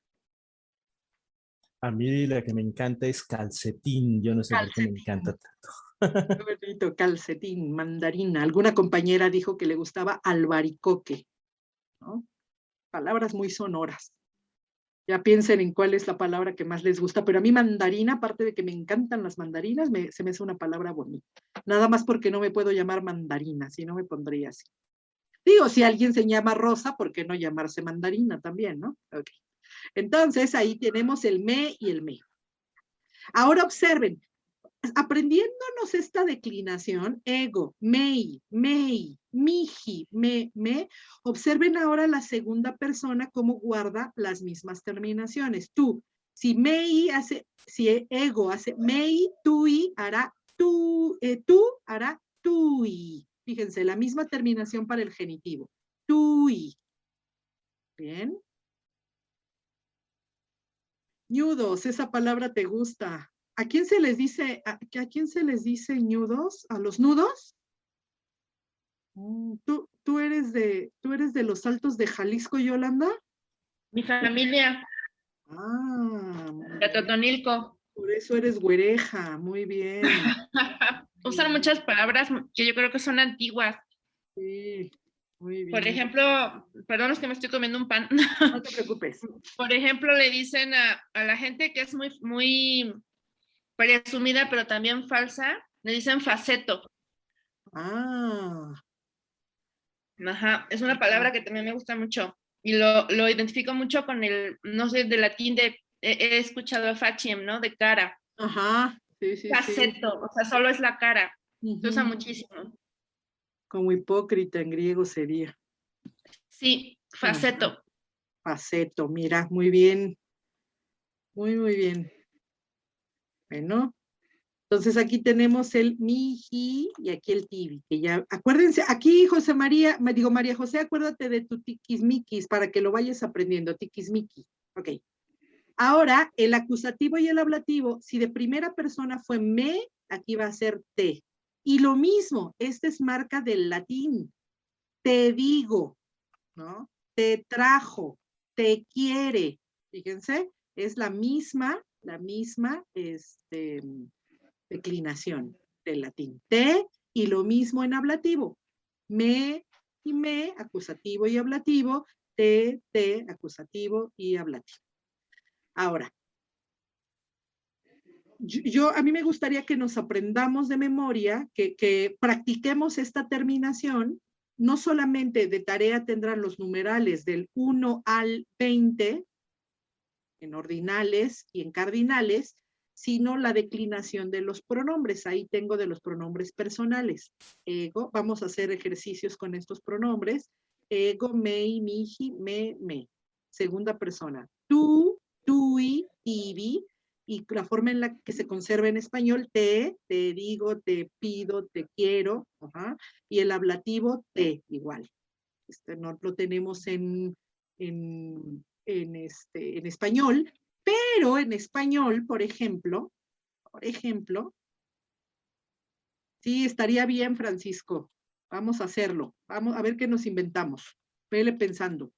A mí la que me encanta es calcetín. Yo no sé por qué me encanta tanto. Qué bonito, calcetín, mandarina. Alguna compañera dijo que le gustaba albaricoque, ¿no? Palabras muy sonoras. Ya piensen en cuál es la palabra que más les gusta, pero a mí mandarina, aparte de que me encantan las mandarinas, se me hace una palabra bonita. Nada más porque no me puedo llamar mandarina, si no me pondría así. Digo, si alguien se llama Rosa, ¿por qué no llamarse mandarina también, no? Ok. Entonces, ahí tenemos el me y el me. Ahora observen, aprendiéndonos esta declinación, ego, mei, miji, me, observen ahora la segunda persona cómo guarda las mismas terminaciones. Tú, si ego hace mei, tui, hará tú hará tui. Fíjense, la misma terminación para el genitivo. Tui. Bien. Ñudos, esa palabra te gusta. ¿A quién se les dice ñudos? ¿A los nudos? ¿Tú eres de los Altos de Jalisco, Yolanda? Mi familia, De Totonilco. Por eso eres güereja, muy bien. Usan muchas palabras que yo creo que son antiguas. Sí, muy bien. Por ejemplo, perdón, es que me estoy comiendo un pan. No te preocupes. Por ejemplo, le dicen a la gente que es muy, muy presumida, pero también falsa, le dicen faceto. Ajá, es una palabra que también me gusta mucho. Y lo identifico mucho con no sé, de latín he escuchado faciem, ¿no? De cara. Ajá, sí. Faceto, o sea, solo es la cara. Se usa muchísimo. Como hipócrita en griego sería. Sí, faceto. Ajá. Faceto, mira, muy bien. Muy bien. Bueno, Entonces aquí tenemos el miji y aquí el tibi, que ya, acuérdense, aquí José María, me digo María José, acuérdate de tu tiquismiquis para que lo vayas aprendiendo, tiquismiqui. Ok. Ahora, el acusativo y el ablativo, si de primera persona fue me, aquí va a ser te. Y lo mismo, esta es marca del latín. Te digo, ¿no? Te trajo, te quiere. Fíjense, es la misma declinación del latín. Te y lo mismo en ablativo. Me y me, acusativo y ablativo. Te, acusativo y ablativo. Ahora, a mí me gustaría que nos aprendamos de memoria, que practiquemos esta terminación. No solamente de tarea tendrán los numerales del 1 al 20, en ordinales y en cardinales, sino la declinación de los pronombres. Ahí tengo de los pronombres personales. Ego, vamos a hacer ejercicios con estos pronombres. Ego, mei, miji, me. Segunda persona. Tú, tui, tibi. Y la forma en la que se conserva en español, te digo, te pido, te quiero. Ajá. Y el ablativo, te, igual. No lo tenemos en español, pero en español, por ejemplo, sí, estaría bien, Francisco. Vamos a hacerlo. Vamos a ver qué nos inventamos. Vele pensando.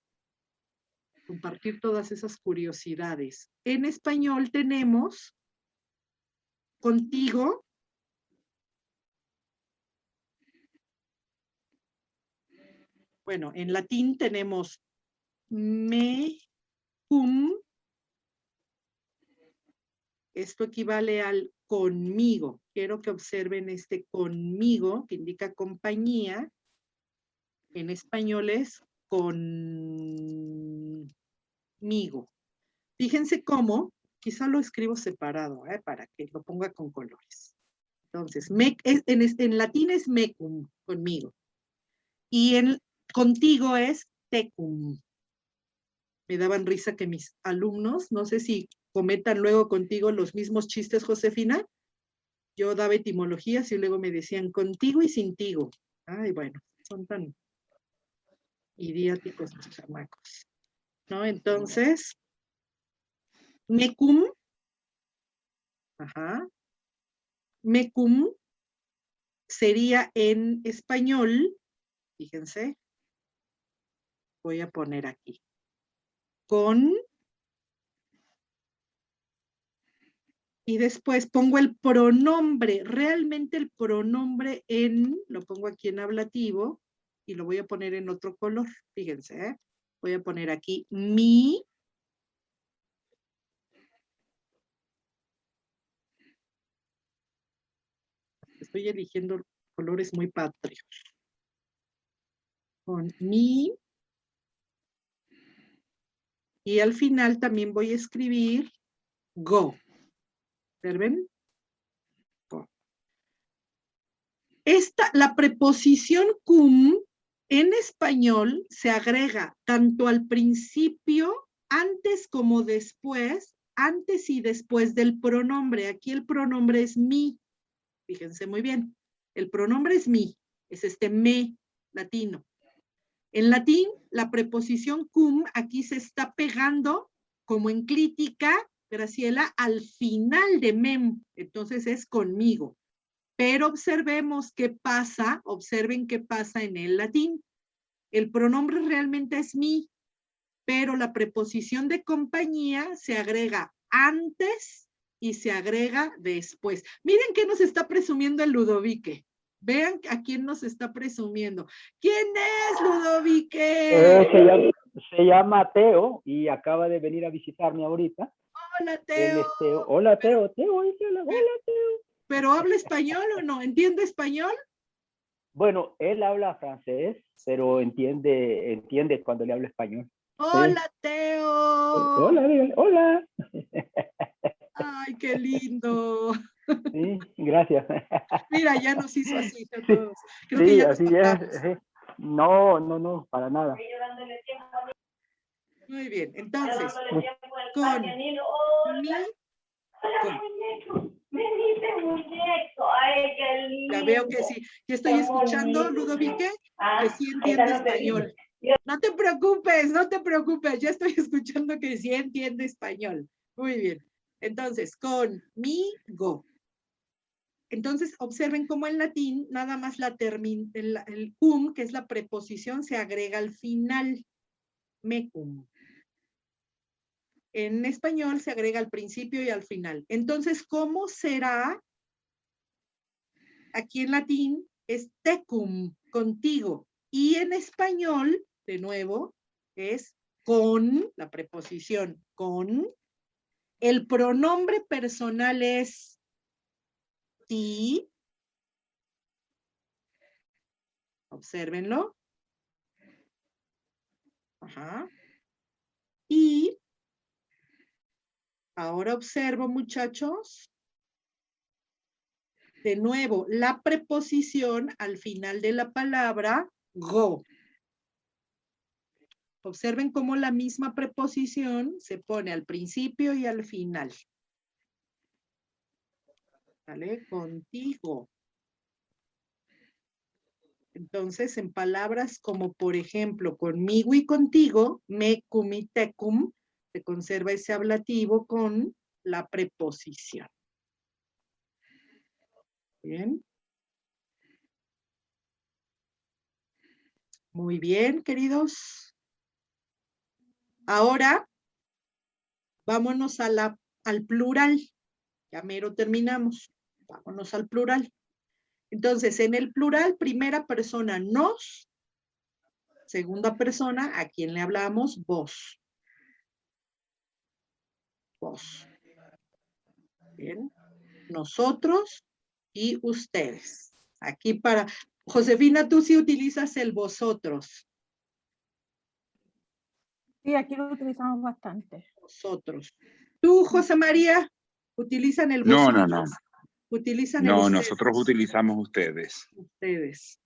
Compartir todas esas curiosidades. En español tenemos contigo. Bueno, en latín tenemos me, cum. Esto equivale al conmigo. Quiero que observen este conmigo, que indica compañía. En español es conmigo. Fíjense cómo, quizá lo escribo separado, para que lo ponga con colores. Entonces, en latín es mecum, conmigo. Y en contigo es tecum. Me daban risa que mis alumnos, no sé si cometan luego contigo los mismos chistes, Josefina. Yo daba etimologías y luego me decían contigo y sintigo. Ay, bueno, son tan idiáticos los chamacos, ¿no? Entonces, mecum, mecum sería en español, fíjense, voy a poner aquí, con, y después pongo el pronombre, realmente el pronombre lo pongo aquí en ablativo, y lo voy a poner en otro color, fíjense, voy a poner aquí mi. Estoy eligiendo colores muy patrios. Con mi. Y al final también voy a escribir go. ¿Observen? Go. La preposición cum en español se agrega tanto al principio, antes como después, antes y después del pronombre. Aquí el pronombre es mi. Fíjense muy bien. El pronombre es mi. Es me latino. En latín, la preposición cum aquí se está pegando, como en crítica, Graciela, al final de mem. Entonces es conmigo. Pero observen qué pasa en el latín. El pronombre realmente es mi, pero la preposición de compañía se agrega antes y se agrega después. Miren qué nos está presumiendo el Ludovique. Vean a quién nos está presumiendo. ¿Quién es Ludovique? Se llama Teo y acaba de venir a visitarme ahorita. Hola, Teo. Hola, Teo. Hola, Teo. ¿Pero habla español o no? ¿Entiende español? Bueno, él habla francés, pero entiende cuando le hablo español. Hola, ¿sí? Teo. Hola. Ay, qué lindo. Sí, gracias. Mira, ya nos hizo así a todos. Creo que ya así es. No, para nada. Muy bien, entonces, con mi, Venite, muñeco, ay, qué lindo. Ya veo que sí. Ya estoy escuchando, Ludovique, que sí entiende español. No te preocupes, no te preocupes. Ya estoy escuchando que sí entiende español. Muy bien. Entonces, conmigo. Entonces, observen cómo en latín nada más el cum, que es la preposición, se agrega al final. Mecum. En español se agrega al principio y al final. Entonces, ¿cómo será? Aquí en latín es tecum, contigo. Y en español, de nuevo, es con, la preposición con. El pronombre personal es ti. Obsérvenlo. Ajá. Y ahora observo, muchachos. De nuevo, la preposición al final de la palabra, go. Observen cómo la misma preposición se pone al principio y al final. ¿Vale? Contigo. Entonces, en palabras como, por ejemplo, conmigo y contigo, mecum y tecum, se conserva ese ablativo con la preposición. Bien. Muy bien, queridos. Ahora, vámonos al plural. Ya mero terminamos. Vámonos al plural. Entonces, en el plural, primera persona, nos. Segunda persona, ¿a quién le hablamos? Vos. Vos. Bien. Nosotros y ustedes. Aquí para... Josefina, tú sí utilizas el vosotros. Sí, aquí lo utilizamos bastante. Vosotros. Tú, José María, utilizan el No, vosotros. no, no. Utilizan el No, ustedes. nosotros utilizamos ustedes. Ustedes.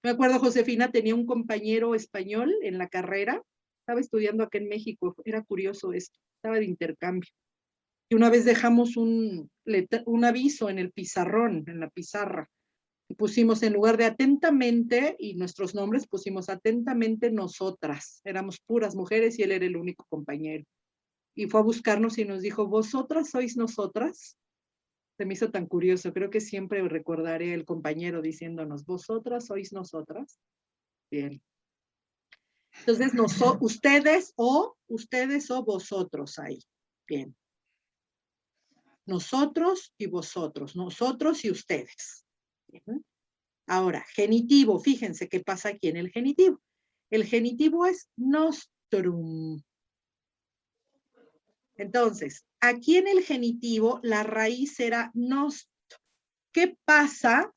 Me acuerdo, Josefina tenía un compañero español en la carrera. Estaba estudiando acá en México. Era curioso esto. Estaba de intercambio. Y una vez dejamos un aviso en el pizarrón, en la pizarra. Y pusimos en lugar de atentamente, y nuestros nombres pusimos atentamente nosotras. Éramos puras mujeres y él era el único compañero. Y fue a buscarnos y nos dijo, ¿vosotras sois nosotras? Se me hizo tan curioso. Creo que siempre recordaré el compañero diciéndonos, ¿vosotras sois nosotras? Bien. Entonces, ustedes o vosotros ahí. Bien. Nosotros y vosotros, nosotros y ustedes. Bien. Ahora, genitivo, fíjense qué pasa aquí en el genitivo. El genitivo es nostrum. Entonces, aquí en el genitivo, la raíz será nost. ¿Qué pasa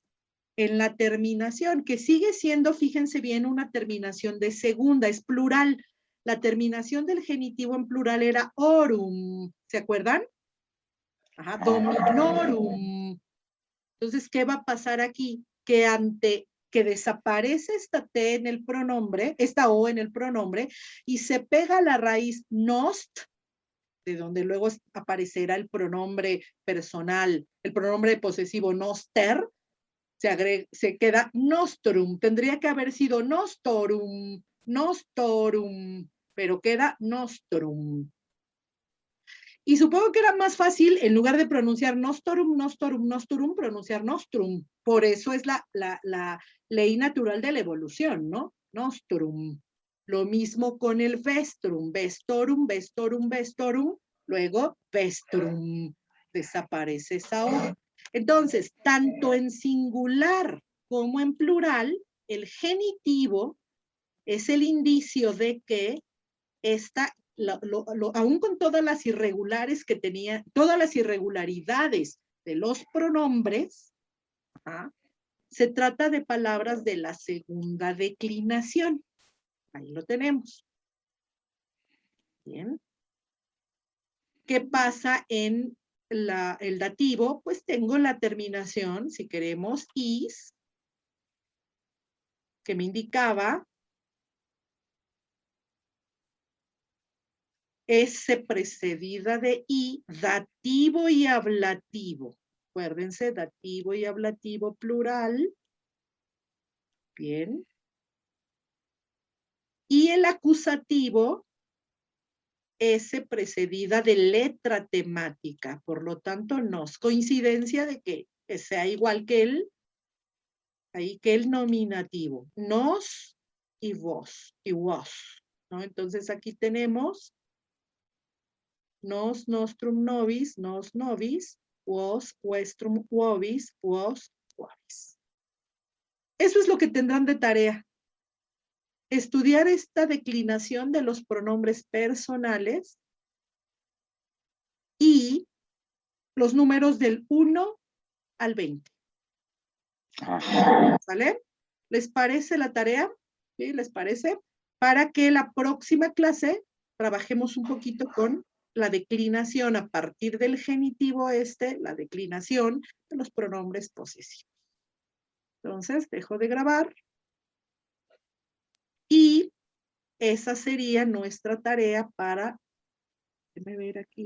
en la terminación? Que sigue siendo, fíjense bien, una terminación de segunda, es plural. La terminación del genitivo en plural era orum. ¿Se acuerdan? Ajá, dominorum. Entonces, ¿qué va a pasar aquí? Que desaparece esta T en el pronombre, esta O en el pronombre, y se pega la raíz nost, de donde luego aparecerá el pronombre personal, el pronombre posesivo noster, se queda nostrum. Tendría que haber sido nostorum, pero queda nostrum. Y supongo que era más fácil, en lugar de pronunciar nostorum, pronunciar nostrum. Por eso es la ley natural de la evolución, ¿no? Nostrum. Lo mismo con el vestrum. Vestorum. Luego vestrum. Desaparece esa O. Entonces, tanto en singular como en plural, el genitivo es el indicio de que aún con todas las todas las irregularidades de los pronombres, se trata de palabras de la segunda declinación. Ahí lo tenemos. Bien. ¿Qué pasa en el dativo? Pues tengo la terminación, si queremos, is, que me indicaba S precedida de I, dativo y ablativo. Acuérdense, dativo y ablativo plural. Bien. Y el acusativo, S precedida de letra temática. Por lo tanto, no es coincidencia de que sea igual que el nominativo. Nos y vos y vos, ¿no? Entonces aquí tenemos nos, nostrum, nobis, nos, nobis, vos, vuestrum, vobis, vos, vobis. Eso es lo que tendrán de tarea. Estudiar esta declinación de los pronombres personales y los números del 1 al 20. ¿Sale? ¿Les parece la tarea? ¿Sí? ¿Les parece? Para que la próxima clase trabajemos un poquito con la declinación a partir del genitivo la declinación de los pronombres posesivos. Entonces, dejo de grabar. Y esa sería nuestra tarea para, déjenme ver aquí.